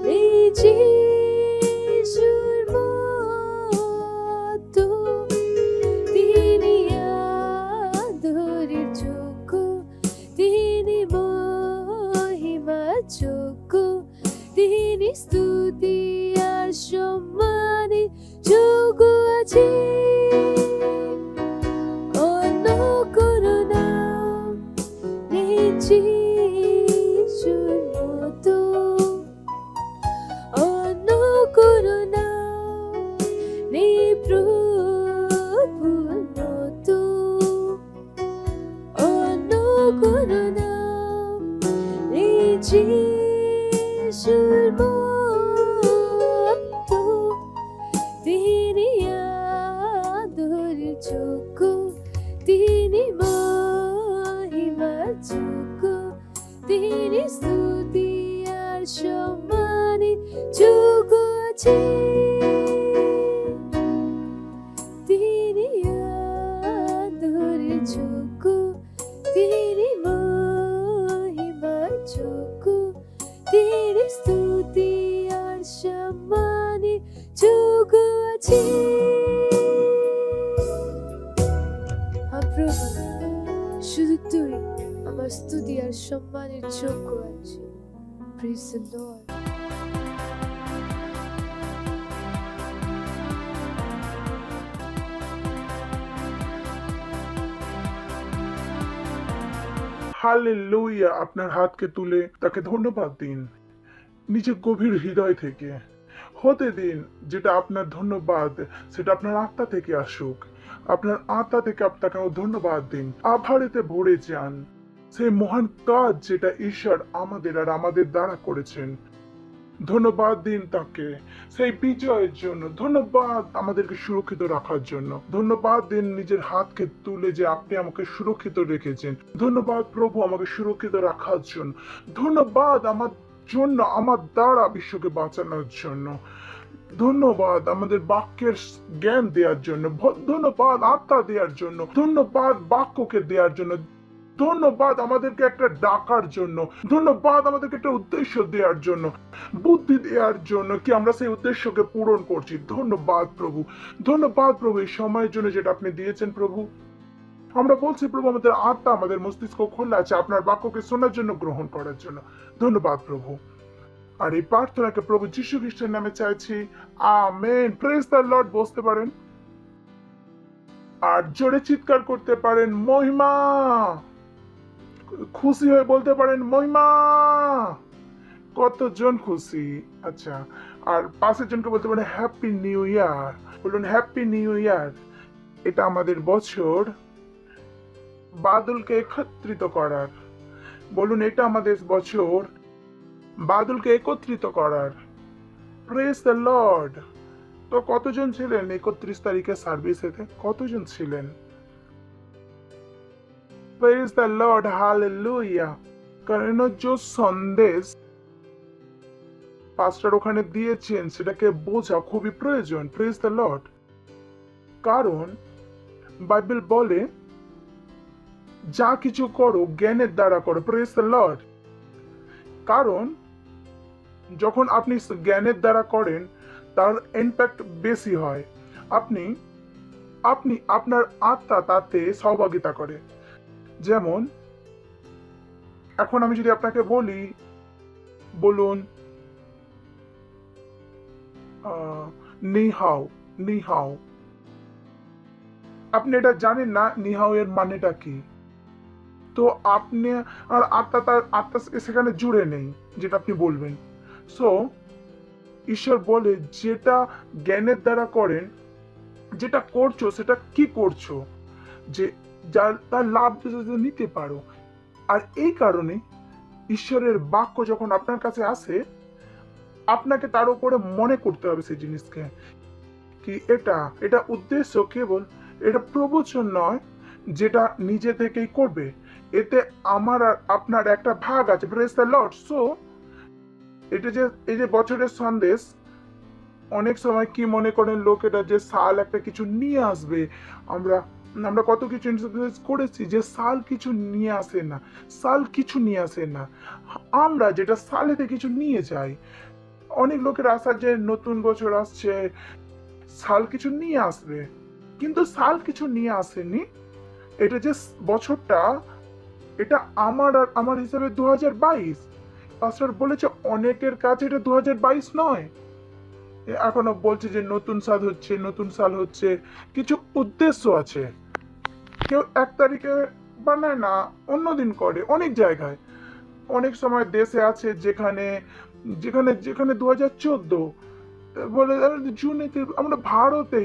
নেই যিশুর মতো। তিনি যোগ্য, তিনি মহিমা যোগ্য, তিনি স্তুতি আর সম্মানে যোগ্য আছে। তিনি আদরের যোগ্য, তিনি মহিমা যোগ্য, তিনি স্তুতি আর সম্মানে যোগ্য আছে। প্রভু, শুধু তুই আমার স্তুতি আর সম্মানের যোগ্য আছে। Praise the Lord. হালেলুয়া, আপনার হাতকে তুলে তাকে ধন্যবাদ দিন নিজের গভীর হৃদয় থেকে। হতে দিন যেটা আপনার ধন্যবাদ সেটা আপনার আত্মা থেকে আসুক। আপনার আত্মা থেকে আপনাকে ধন্যবাদ দিন, আভারেতে ভরে যান সেই মহান কাজ যেটা ঈশ্বর আমাদের আর আমাদের দ্বারা করেছেন। ধন্যবাদ দিন তাকে সেই বিজয়ের জন্য, ধন্যবাদ আমাদেরকে সুরক্ষিত রাখার জন্য, ধন্যবাদ দিন নিজের হাতকে তুলে যে আপনি আমাকে সুরক্ষিত রেখেছেন। ধন্যবাদ প্রভু আমাকে সুরক্ষিত রাখার জন্য, ধন্যবাদ আমার জন্য, আমার দ্বারা বিশ্বকে বাঁচানোর জন্য, ধন্যবাদ আমাদের বাক্যের জ্ঞান দেওয়ার জন্য, ধন্যবাদ আত্মা দেওয়ার জন্য, ধন্যবাদ বাক্যকে দেওয়ার জন্য, ধন্যবাদ আমাদেরকে একটা ডাকার জন্য, ধন্যবাদ আমাদেরকে একটা উদ্দেশ্য দেওয়ার জন্য, বুদ্ধি দেওয়ার জন্য কি আমরা সেই উদ্দেশ্যকে পূরণ করছি। ধন্যবাদ প্রভু, ধন্যবাদ প্রভু এই সময়ের জন্য যেটা আপনি দিয়েছেন প্রভু। আমরা বলছি প্রভু আমাদের আত্মা আমাদের মস্তিষ্ক খোলা আছে আপনার বাক্যকে শোনার জন্য, গ্রহণ করার জন্য। ধন্যবাদ প্রভু। আর এই প্রার্থনাকে প্রভু যীশু খ্রিস্টের নামে চাইছি, আমেন। Praise the Lord. বসতে পারেন আর জোরে চিৎকার করতে পারেন মহিমা, খুশি হয়ে বলতে পারেন মহিমা। কতজন খুশি? আচ্ছা, আর পাশের জনকে বলতে পারেন হ্যাপি নিউ ইয়ার। বলুন হ্যাপি নিউ ইয়ার। এটা আমাদের বছর বাদলকে একত্রিত করার। বলুন এটা আমাদের বছর বাদলকে একত্রিত করার। Praise the Lord. তো কতজন ছিলেন 31 তারিখে সার্ভিসেতে? কতজন ছিলেন? Praise the Lord, hallelujah. কারণ যে সন্দেশ পাস্টার ওখানে দিয়েছেন সেটাকে বোঝা খুবই প্রয়োজন। Praise the Lord. কারণ বাইবেল বলে যা কিছু করো জ্ঞানের দ্বারা করো। Praise the Lord. কারণ যখন আপনি জ্ঞানের দ্বারা করেন তার ইম্প্যাক্ট বেশি হয়। আপনি আপনি আপনার আত্মা তাতে সহভাগিতা করে। যেমন এখন আমি যদি আপনাকে বলি, বলুন নিহাও নিহাও, আপনি এটা জানেন না নিহাও এর মানেটা কি। তো আপনি আর আত্মা, তার আত্মা সেখানে জুড়ে নেই যেটা আপনি বলবেন। সো ঈশ্বর বলে যেটা জ্ঞানের দ্বারা করেন, যেটা করছো সেটা কি করছো, যে যার তার লাভ নিতে পারো। আর এই কারণে ঈশ্বরের বাক্য যখন আপনার কাছে আসে আপনাকে তার উপরে মনে করতে হবে সেই জিনিসকে, কি এটা উদ্দেশ্য কেবল এটা প্রবচন নয় যেটা নিজে থেকেই করবে, এতে আমার আর আপনার একটা ভাগ আছে। Praise the Lord. সো এটা যে এই যে বছরের সন্দেশ, অনেক সময় কি মনে করেন লোক এটা যে সাল একটা কিছু নিয়ে আসবে। আমরা আমরা কত কিছু ইন্টারপ্রেট করেছি যে সাল কিছু নিয়ে আসে না, সাল কিছু নিয়ে আসে না। আমরা যেটা সালেতে কিছু নিয়ে যাই। অনেক লোকের আশা যে নতুন বছর আসছে সাল কিছু নিয়ে আসবে, কিন্তু সাল কিছু নিয়ে আসেনি। এটা যে বছরটা, এটা আমার আর আমার হিসাবে 2022। পাস্টার বলেছে অনেকের কাছে এটা 2022 নয়। এখনো বলছে যে নতুন সাল হচ্ছে, নতুন সাল হচ্ছে। কিছু উদ্দেশ্য আছে। কেউ 1 তারিখে বানায় না, অন্যদিন করে। অনেক জায়গায় অনেক সময় দেশে আছে যেখানে যেখানে যেখানে 2014 বলে জুনেতে। আমরা ভারতে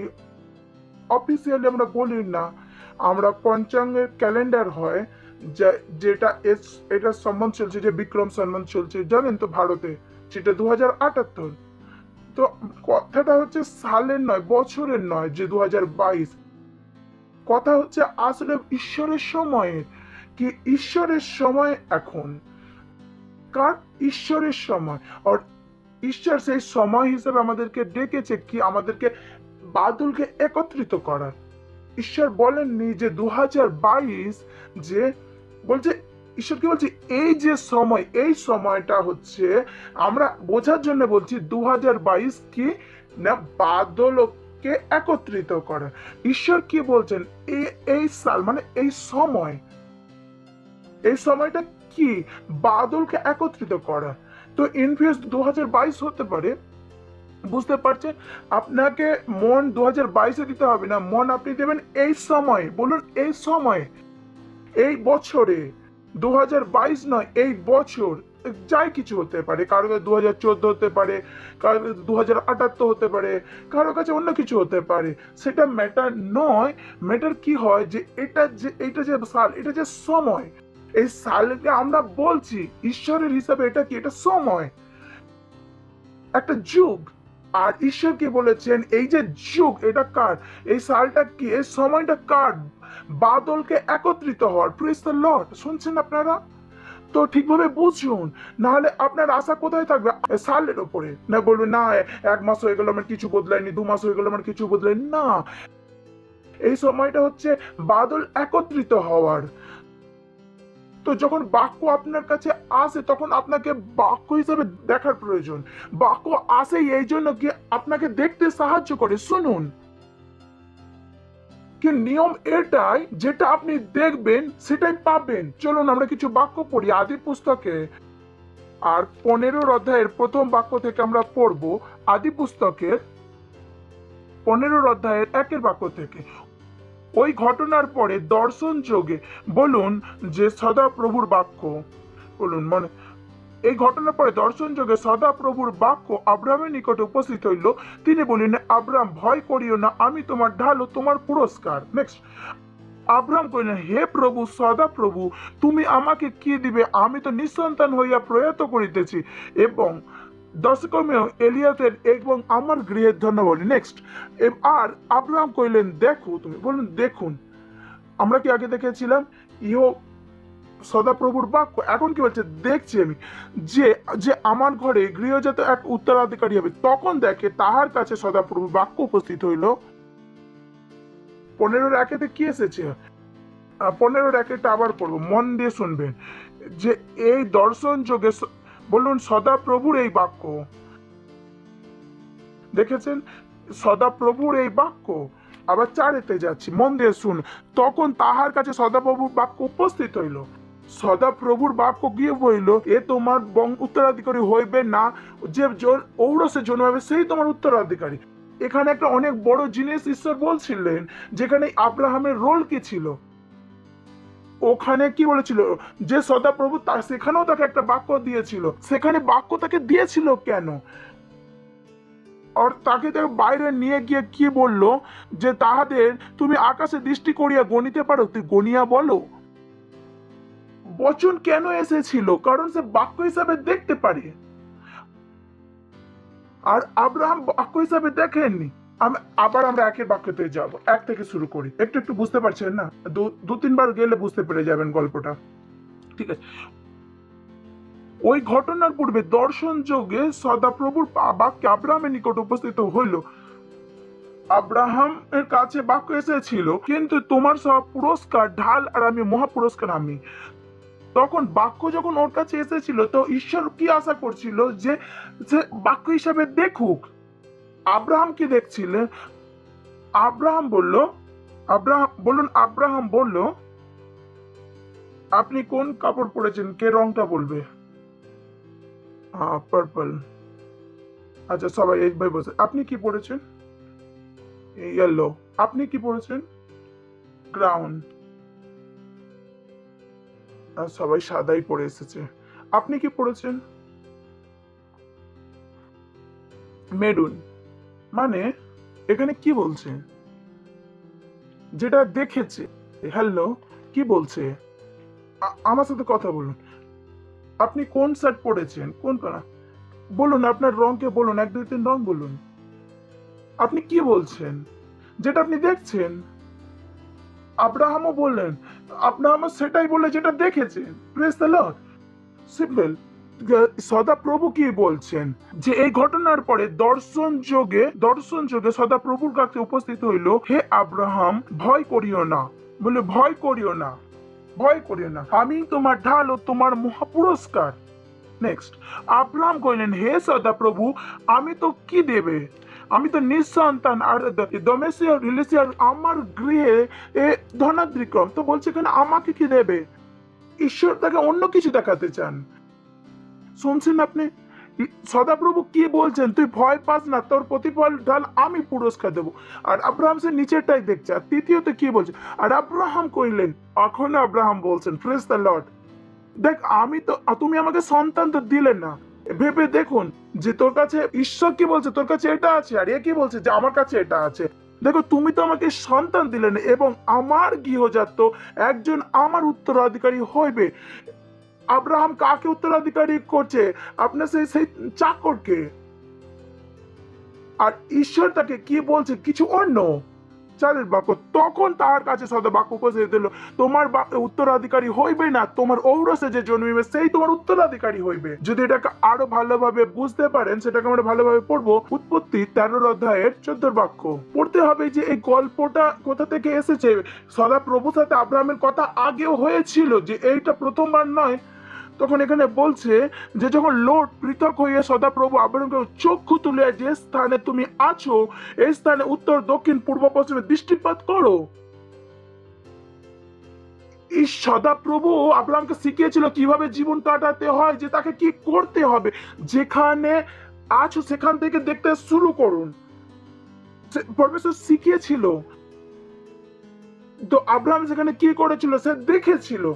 অফিসিয়ালি আমরা বলি না, আমরা পঞ্চাঙ্গের ক্যালেন্ডার হয় যেটা এটা সম্মান চলছে, যে বিক্রম সম্মান চলছে জানেন তো ভারতে, যেটা 2078। তো কথাটা হচ্ছে সালের নয়, বছরের নয় যে 2022। কথা হচ্ছে আসলে ঈশ্বরের সময়ের, কি ঈশ্বরের সময় এখন, কার? ঈশ্বরের সময়। আর ঈশ্বর সেই সময় হিসেবে আমাদেরকে ডেকেছে কি আমাদেরকে বাদলকে একত্রিত করার। ঈশ্বর বলেননি যে 2022 যে বলছে, ঈশ্বর কি বলছে, এই যে সময়, এই সময়টা হচ্ছে আমরা বোঝার জন্য বলছি 2022 কি না বাদলকে একত্রিত করা। ঈশ্বর কি বলছেন, এই সাল মানে এই সময়, এই সময়টা কি বাদলকে একত্রিত করা। তো ইনফেস্ট 2022 হতে পারে, বুঝতে পারছেন? আপনাকে মন 2022-এ দিতে হবে না, মন আপনি দেবেন এই সময়। বলুন এই সময়, এই বছরে, 2022 নয়, এই বছর যাই কিছু হতে পারে। কারো কাছে 2014 হতে পারে, কারো কাছে 2078 হতে পারে, কারো কাছে অন্য কিছু হতে পারে, সেটা ম্যাটার নয়। ম্যাটার কি হয় যে এটা যে সাল, এটা যে সময়, এই সালকে আমরা বলছি ঈশ্বরের হিসাবে এটা কি, এটা সময়, একটা যুগ। আর ঈশ্বর কি বলেছেন, এই যে যুগ এটা কার, এই সালটা কি, এই সময়টা কার, বাদলকে একত্রিত হওয়ার। Praise the Lord. শুনছেন আপনারা? তো ঠিকভাবে বুঝুন, নাহলে আপনার আশা কোথায় থাকবে, সালের উপরে। না বলবেন না 1 মাস হয়ে গেল আমার কিছু বদলায়নি, 2 মাস হয়ে গেল আমার কিছু বদলায়নি। না, এই সময়টা হচ্ছে বাদল একত্রিত হওয়ার। তো যখন বাক্য আপনার কাছে আসে তখন আপনাকে বাক্য হিসেবে দেখার প্রয়োজন। বাক্য আসে এই জন্য কি আপনাকে দেখতে সাহায্য করে। শুনুন, কি নিয়ম এটাই, যেটা আপনি দেখবেন সেটাই পাবেন। চলুন আমরা কিছু বাক্য পড়ি আদি পুস্তকে। আর 15 অধ্যায়ের প্রথম বাক্য থেকে আমরা পড়বো আদি পুস্তকের 15 অধ্যায়ের 1 বাক্য থেকে। ওই ঘটনার পরে দর্শন যোগে, বলুন যে সদা প্রভুর বাক্য, বলুন মানে এই ঘটনার পরে দর্শন যোগে সদা প্রভুর বাক্য আব্রাহামের নিকটে উপস্থিত হইল। তিনি বলিলেন, আব্রাহাম ভয় করিও না, আমি তোমার ঢাল ও তোমার পুরস্কার। নেক্সট, আব্রাহাম কহিলেন, হে প্রভু সদা প্রভু, তুমি আমাকে কি দিবে? আমি তো নিঃসন্তান হইয়া প্রয়াত করিতেছি, এবং দশকমেও এলিয়াতের এবং আমার গৃহের ধন্য বলি। নেক্সট, আর আব্রাহাম কহিলেন, দেখো, তুমি বলুন দেখুন। আমরা কি আগে দেখেছিলাম ইহো সদাপ্রভুর বাক্য, এখন কি বলছে, দেখছি আমি যে যে আমার ঘরে গৃহজাত এক উত্তরাধিকারী হবে। তখন দেখে তাহার কাছে সদাপ্রভুর বাক্য উপস্থিত হইল। 15-1 কি এসেছে? 15-1 আবার পড়বো, মন দিয়ে শুনবেন। যে এই দর্শন যোগে, বলুন সদাপ্রভুর এই বাক্য, দেখেছেন সদাপ্রভুর এই বাক্য। আবার 4-তে যাচ্ছি, মন দিয়ে শুন। তখন তাহার কাছে সদাপ্রভুর বাক্য উপস্থিত হইল। সদাপ্রভুর বাক্য গিয়ে বলিল, এ তোমার উত্তরাধিকারী হইবে না, যে ঔরসে জন্মাবে সেই তোমার উত্তরাধিকারী। এখানে একটা অনেক বড় জিনিস ঈশ্বর বলছিলেন, যেখানে আব্রাহামের রোল কি ছিল। ওখানে কি বলেছিল যে সদাপ্রভু, সেখানেও তাকে একটা বাক্য দিয়েছিল। সেখানে বাক্য তাকে দিয়েছিল কেন? আর তাকে বাইরে নিয়ে গিয়ে কি বললো, যে তাহাদের তুমি আকাশে দৃষ্টি করিয়া গণিতে পারো, তুই গণিয়া বলো। বচন কেন এসেছিল? কারণ সে বাক্য হিসাবে দেখতে পারে, আর আব্রাহাম বাক্য হিসাবে দেখেননি। আবার আমরা 1 বাক্যতে যাব, 1 থেকে শুরু করি। একটু বুঝতে পারছেন না? 2-3 বার গেলে বুঝতে পেরে যাবেন গল্পটা, ঠিক আছে? ওই ঘটনার পূর্বে দর্শন যোগে সদাপ্রভুর বাক্য আব্রাহামের নিকট উপস্থিত হইল। আব্রাহামের কাছে বাক্য এসেছিল, কিন্তু তোমার সব পুরস্কার ঢাল আর আমি মহাপুরস্কার আমি। তখন বাক্য যখন ওর কাছে এসেছিল, তো ঈশ্বর কি আশা করছিল, যে বাক্য হিসাবে দেখুক। আব্রাহাম কি দেখছিলেন? আব্রাহাম বলল, আব্রাহাম বলল, আপনি কোন কাপড় পরেছেন? কে রংটা বলবে? পার্পল। আচ্ছা, সবাই এইভাবে বসে। আপনি কি পরেছেন? ইয়েলো। আপনি কি পরেছেন? গ্রাউন্ড। আর সবাই সাদাই পরে এসেছে। আপনি কি পরেছেন? মেরুন। মানে এখানে কি বলছে? যেটা দেখেছে। হ্যালো, কি বলছে? আমার সাথে কথা বলুন। আপনি কোন শার্ট পরেছেন? কোন কালার বলুন, আপনার রংকে বলুন, 1, 2, 3 রং বলুন। আপনি কি বলছেন? যেটা আপনি দেখছেন। আব্রাহামও বললেন, আব্রাহামও সেটাই বলে যেটা দেখেছেন। Praise the Lord. সিম্পল। সদাপ্রভু কি বলছেন যে এই ঘটনার পরে দর্শন যোগে সদাপ্রভুর কাছে উপস্থিত হইল, হে আব্রাহাম ভয় করিও না, বলে ভয় করিও না, ভয় করিও না, আমি তোমার ঢাল ও তোমার মহাপুরস্কার। নেক্সট, আব্রাহাম কইলেন, হে সদাপ্রভু আমি তো কি দেবে, আমি তো নিঃসন্তান, আর ডোমেসিয়ার রিলেসিয়ার আমার গৃহে এ ধনাদ্রিক্রম, তো বলছে কেন আমাকে কি দেবে? ঈশ্বর তাকে অন্য কিছু দেখাতে চান। শুনছেন আপনি সদাপ্রভু কি বলছেন, তুই ভয় পাস না, তোর প্রতিফল ঢাল আমি পুরস্কার দেবো। আর আব্রাহাম সে নিচেরটাই দেখছে। আর তৃতীয়ত কি বলছে, আর আব্রাহাম কইলেন, এখন আব্রাহাম বলছেন, প্রেজ দ্য লর্ড, দেখ আমি তো, তুমি আমাকে সন্তান তো দিলেন না, ভেবে দেখুন যে তোর কাছে ঈশ্বর কি বলছে, তোর কাছে এটা আছে, আর এ কি বলছে যে আমার কাছে এটা আছে। দেখো তুমি তো আমাকে সন্তান দিলেন এবং আমার গৃহজাত একজন আমার উত্তরাধিকারী হইবে। আব্রাহাম কাকে উত্তরাধিকারী করছে? আপনার সেই চাকরকে। আর ঈশ্বর তাকে কি বলছে, কিছু অন্য চারের বাক্য। তখন তার কাছে সদা বাক্য উপস্থিত দিল, তোমার উত্তরাধিকারী হইবে না, তোমার ঔরসে যে জন্মিবে সেই তোমার উত্তরাধিকারী হইবে। যদি এটাকে আরো ভালোভাবে বুঝতে পারেন, সেটাকে আমরা ভালোভাবে পড়বো। উৎপত্তি 13 অধ্যায়ের 14 বাক্য পড়তে হবে যে এই গল্পটা কোথা থেকে এসেছে। সদা প্রভুর সাথে আব্রাহামের কথা আগেও হয়েছিল, যে এইটা প্রথমবার নয়। তখন এখানে বলছে যে যখন লোট পৃথক হয়ে সদাপ্রভু আব্রাহামকে চক্ষু তুলে, যে স্থানে তুমি আছো এই স্থানে উত্তর দক্ষিণ পূর্ব পশ্চিমে দৃষ্টিপাত করো। এই সদাপ্রভু আব্রাহামকে শিখিয়েছিল কিভাবে জীবন কাটাতে হয়, যে তাকে কি করতে হবে। যেখানে আছো সেখান থেকে দেখতে শুরু করুন, পরমেশ্বর শিখিয়েছিল। তো আব্রাহাম সেখানে কি করেছিল, সে দেখেছিল।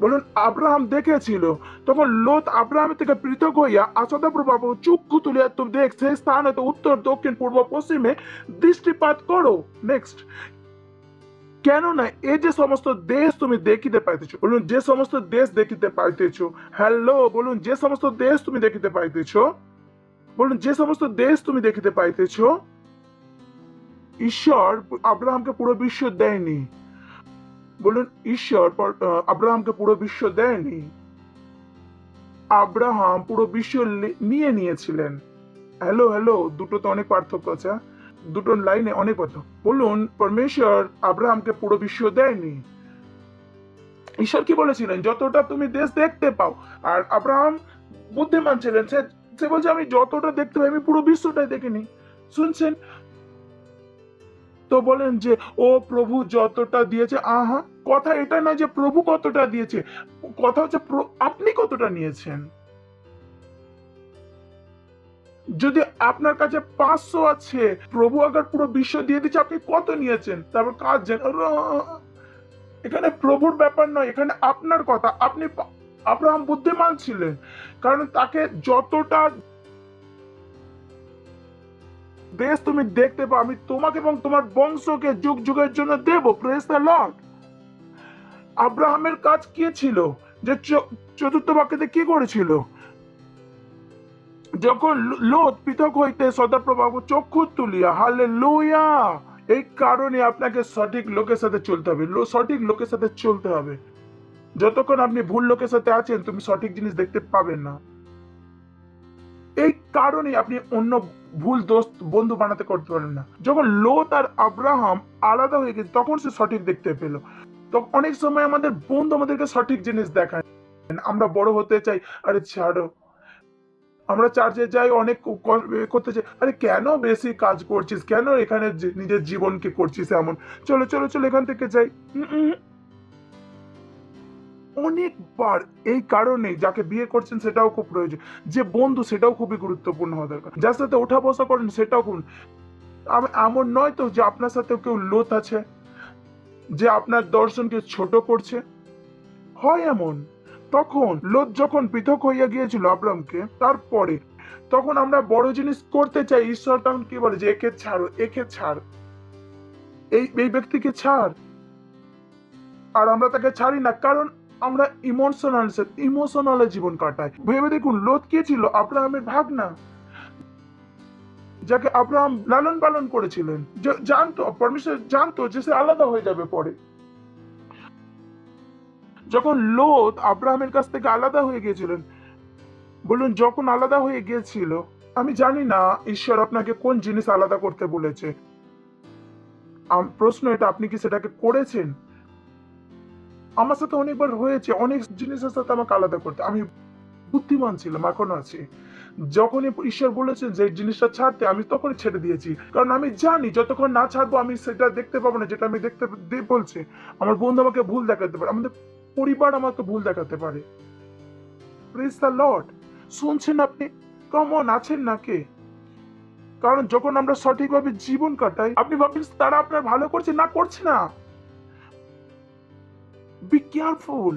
বলুন আব্রাহাম দেখেছিল। তখন লোত আব্রাহামের থেকে পৃথক হইয়া সদাপ্রভু চক্ষু তুলিয়া তুমি দেখ সেই স্থানে তো উত্তর দক্ষিণ পূর্ব পশ্চিমে দৃষ্টিপাত করো। নেক্সট, কেননা এই যে সমস্ত দেশ তুমি দেখিতে পাইতেছ, বলুন যে সমস্ত দেশ দেখিতে পাইতেছ, হ্যালো বলুন যে সমস্ত দেশ তুমি দেখিতে পাইতেছ, বলুন যে সমস্ত দেশ তুমি দেখিতে পাইতেছ, ঈশ্বর আব্রাহামকে পুরো বিশ্ব দেয়নি। বলুন ঈশ্বর আব্রাহামকে পুরো বিশ্ব দেয়নি, আব্রাহাম পুরো বিশ্ব নিয়েছিলেন। হ্যালো হ্যালো, দুটো তো অনেক পার্থক্য আছে, দুটো লাইনে অনেক কথা। বলুন পরমেশ্বর আব্রাহামকে পুরো বিশ্ব দেয়নি। ঈশ্বর কি বলেছিলেন, যতটা তুমি দেশ দেখতে পাও। আর আব্রাহাম বুদ্ধিমান ছিলেন, সে বলছে আমি যতটা দেখতে পাই, আমি পুরো বিশ্বটাই দেখিনি। শুনছেন তো বলেন যে ও প্রভু যতটা দিয়েছে, আহা, কথা এটা নয় যে প্রভু কতটা দিয়েছে, কথা হচ্ছে আপনি কতটা নিয়েছেন। যদি আপনার কাছে 500 আছে, প্রভু আবার পুরো বিশ্ব দিয়ে দিচ্ছে, আপনি কত নিয়েছেন, তারপর কাজ এখানে প্রভুর ব্যাপার নয়, এখানে আপনার কথা। আপনি আব্রাহাম বুদ্ধিমান ছিলেন, কারণ তাকে যতটা দেশ তুমি দেখতে পাও আমি তোমাকে এবং তোমার বংশকে যুগ যুগের জন্য দেব। Praise the Lord. আব্রাহামের কাজ কি ছিল, যে চতুর্থ বাক্যতে কি করেছিল, যখন লোত পৃথক হইতে সদাপ্রভু চক্ষু তুলিয়া, হালেলুয়া। এই কারণে আপনাকে সঠিক লোকের সাথে চলতে হবে, সঠিক লোকের সাথে চলতে হবে। যতক্ষণ আপনি ভুল লোকের সাথে আছেন, তুমি সঠিক জিনিস দেখতে পাবেন না। এই কারণে আপনি অন্য ভুল দোস্ত বন্ধু বানাতে করতে পারেন না। যখন লোত আর আব্রাহাম আলাদা হয়ে গেছে, তখন সে সঠিক দেখতে পেল। তো অনেক সময় আমাদের বন্ধু আমাদেরকে সঠিক জিনিস দেখায়। আমরা বড় হতে চাই, আরে ছাড়ো, আমরা চার্চে যাই, অনেক করতে চাই, আরে কেন বেশি কাজ করছিস, কেন এখানে নিজের জীবনকে করছিস এমন, চলো চলো চলো এখান থেকে যাই। অনেকবার এই কারণে যাকে বিয়ে করছেন সেটাও খুব প্রয়োজন, যে বন্ধু সেটাও খুবই গুরুত্বপূর্ণ হওয়া দরকার, যার সাথে ওঠা বসা করেন সেটাও খুব। এমন নয় তো যে আপনার সাথে কেউ লোত আছে, যে আপনার দর্শনকে ছোট করছে, হয় এমন। তখন লোত যখন পৃথক হইয়া গিয়েছিল আব্রাহামকে, তারপরে তখন আমরা বড় জিনিস করতে চাই, ঈশ্বর তখন কি বলে যে একে ছাড়ো, একে ছাড়, এই ব্যক্তিকে ছাড়। আর আমরা তাকে ছাড়ি না, কারণ আমরা ইমোশনাল জীবন কাটাই। ভেবে দেখুন লোত কে ছিল, আব্রাহামের ভাগনা, যাকে আব্রাহাম লালন পালন করেছিলেন, জানতো পরমেশ্বর জানতো যে সে আলাদা হয়ে যাবে পরে। যখন লোত আব্রাহামের কাছ থেকে আলাদা হয়ে গিয়েছিলেন, বলুন যখন আলাদা হয়ে গিয়েছিল, আমি জানি না ঈশ্বর আপনাকে কোন জিনিস আলাদা করতে বলেছে। প্রশ্ন এটা, আপনি কি সেটাকে করেছেন? আমার সাথে অনেকবার হয়েছে, অনেক জিনিসের সাথে আমাকে আলাদা করতে। আমি বুদ্ধিমান ছিলাম, এখনো আছি। যখনই ঈশ্বর বলেছেন যে এই জিনিসটা ছাড়তে, আমি তখনই ছেড়ে দিয়েছি। কারণ আমি জানি যতক্ষণ না ছাড়বো আমি সেটা দেখতে পাবো না যেটা আমি দেখতে বলছে। আমার বন্ধু আমাকে ভুল দেখাতে পারে, আমাদের পরিবার আমাকে ভুল দেখাতে পারে। Praise the Lord. শুনছেন আপনি? কেমন আছেন নাকি? কারণ যখন আমরা সঠিকভাবে জীবন কাটাই, আপনি ভাবছেন তারা আপনার ভালো করছে, না করছে না। Be careful.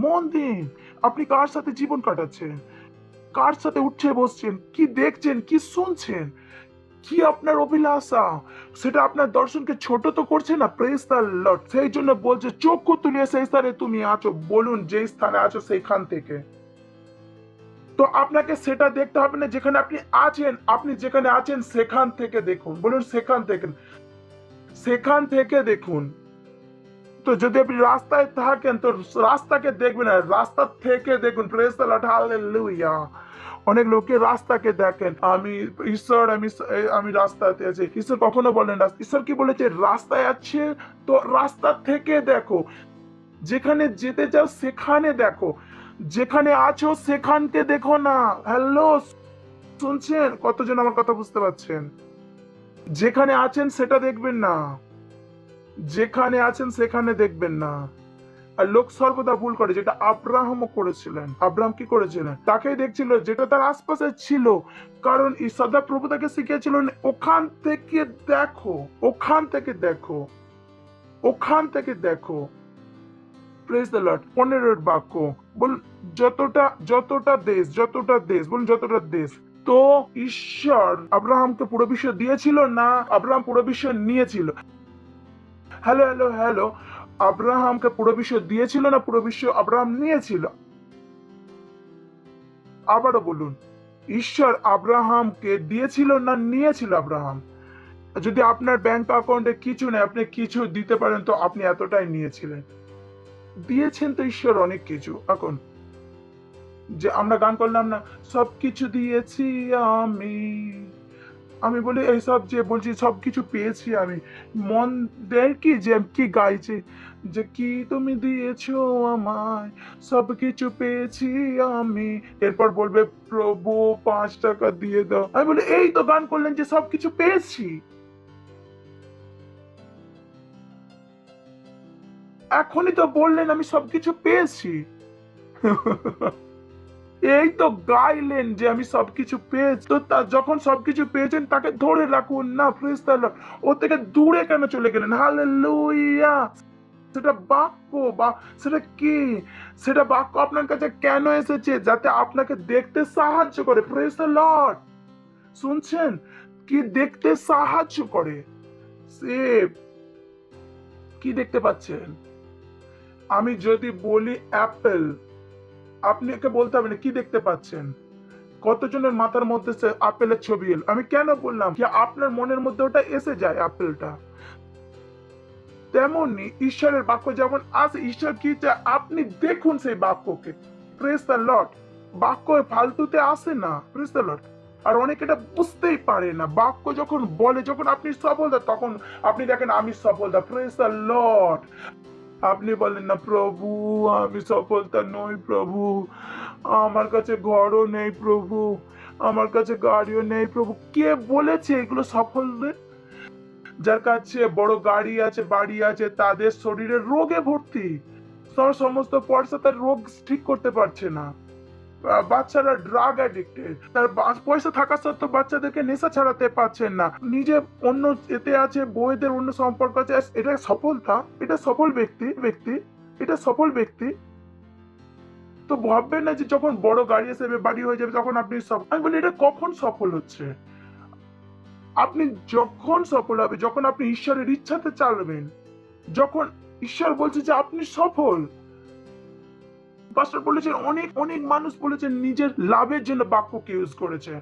মন দিন, আপনি কার সাথে জীবন কাটাচ্ছেন, কার সাথে উঠছে বসছেন, কি দেখছেন, কি শুনছেন, কি আপনার অভিলাষা, সেটা আপনার দর্শনকে ছোট তো করছে না। Praise the lord. সেই জন্য বলছে চক্ষু তুলিয়ে সেই স্থানে তুমি আছো। বলুন যে স্থানে আছো সেইখান থেকে। তো আপনাকে সেটা দেখতে হবে না যেখানে আপনি আছেন, আপনি যেখানে আছেন সেখান থেকে দেখুন। বলুন সেখান থেকে, সেখান থেকে দেখুন। তো যদি আপনি রাস্তায় থাকেন তো রাস্তাকে দেখবেন না, রাস্তা থেকে দেখুন। Praise the Lord, hallelujah. অনেক লোকে রাস্তাকে দেখেন, আমি ঈশ্বর, আমি রাস্তাতে আছি। ঈশ্বর কখনো বলেন না। ঈশ্বর কি বলেছে? রাস্তায় আছে তো রাস্তা থেকে দেখো, যেখানে যেতে চাও সেখানে দেখো, যেখানে আছো সেখানকে দেখো না। হ্যালো, শুনছেন? কতজন আমার কথা বুঝতে পারছেন? যেখানে আছেন সেটা দেখবেন না, যেখানে আছেন সেখানে দেখবেন না। আর লোক সর্বদা ভুল করে, যেটা আব্রাহামও করেছিলেন। আব্রাহাম কি করেছিলেন? তাকেই দেখছিল যেটা তার আশপাশে ছিল, কারণ সদা প্রভু তাকে শিখিয়েছিলেন ওখান থেকে দেখো, ওখান থেকে দেখো, ওখান থেকে দেখো। Praise the Lord. 15 বাক্য বলুন, যতটা দেশ বলুন, যতটা দেশ। তো ঈশ্বর আব্রাহামকে পুরো বিশ্ব দিয়েছিল না আব্রাহাম পুরো বিশ্ব নিয়েছিল? হ্যালো হ্যালো হ্যালো, আব্রাহামকে পুরো বিশ্ব দিয়েছিল না পুরো বিশ্ব আব্রাহাম নিয়েছিল? আবারও বলুন, ঈশ্বর আব্রাহামকে দিয়েছিল না নিয়েছিল আব্রাহাম? যদি আপনার ব্যাংক অ্যাকাউন্টে কিছু নেই, আপনি কিছু দিতে পারেন, তো আপনি এতটাই নিয়েছিলেন। দিয়েছেন তো ঈশ্বর অনেক কিছু। এখন যে আমরা গান করলাম না, সবকিছু দিয়েছি আমি বলি এইসব যে বলছি সবকিছু পেয়েছি আমি, মন দেয় কি যে কি গাইছে, যে কি তুমি দিয়েছো আমায়, সবকিছু পেয়েছি আমি। এরপর বলবে প্রভু 5 টাকা দিয়ে দাও। আমি বলি এই তো গান করলেন যে সবকিছু পেয়েছি। এখনই তো বললেন আমি সবকিছু পেয়েছি। এই তো গাইলেন যে আমি সবকিছু পেয়েছি। তো যখন সবকিছু পেয়েছেন তাকে ধরে রাখুন না। Praise the Lord. ও থেকে দূরে কেন চলে গেলেন? হালেলুয়া। সেটা বাক্য, বা সেটা কি, সেটা বাক্য আপনার কাছে কেন এসেছে? যাতে আপনাকে দেখতে সাহায্য করে। Praise the Lord. শুনছেন? কি দেখতে সাহায্য করে? সে কি দেখতে পাচ্ছেন? আমি যদি বলি অ্যাপেল, আপনি একে বলতে হবে না কি দেখতে পাচ্ছেন। কতজনের মাথার মধ্যে আপেলের ছবি এলো? আমি কেন বললাম কি আপনার মনের মধ্যে ওটা এসে যায় আপেলটা। তেমনি ঈশ্বরের বাক্য যেমন আসে, ঈশ্বর কি চায় আপনি দেখুন সেই বাক্যকে। Praise the Lord. বাক্য ফালতুতে আসে না। Praise the Lord. আর অনেকে এটা বুঝতেই পারে না। বাক্য যখন বলে, যখন আপনি সফলতা, তখন আপনি দেখেন আমি সফলতা। Praise the Lord. আপনি বলেন না প্রভু আমি সফলতা নই প্রভু, আমার কাছে ঘরও নেই প্রভু, আমার কাছে গাড়িও নেই প্রভু। কে বলেছে এগুলো সফলদের? যার কাছে বড় গাড়ি আছে, বাড়ি আছে, তাদের শরীরে রোগে ভর্তি। সমস্ত পয়সা তার রোগ ঠিক করতে পারছে না। বাচ্চারা ড্রাগ অ্যাডিক্টেড, তার পয়সা থাকা সত্ত্বেও বাচ্চাদেরকে নেশা ছাড়াতে পারছেন না। নিজে অন্য এতে আছে, বউদের অন্য সম্পর্ক আছে। এটা সফলতা? এটা সফল ব্যক্তি, এটা সফল ব্যক্তি। তো ভাববেন না যে যখন বড় গাড়ি এসে বাড়ি হয়ে যাবে তখন আপনি সফল। আমি বলি এটা কখন সফল হচ্ছে? আপনি যখন সফল হবে, যখন আপনি ঈশ্বরের ইচ্ছাতে চালবেন, যখন ঈশ্বর বলছে যে আপনি সফল। পাস্টার বলেছেন অনেক মানুষ বলেছেন নিজের লাভের জন্য বাক্যকে ইউজ করেছে।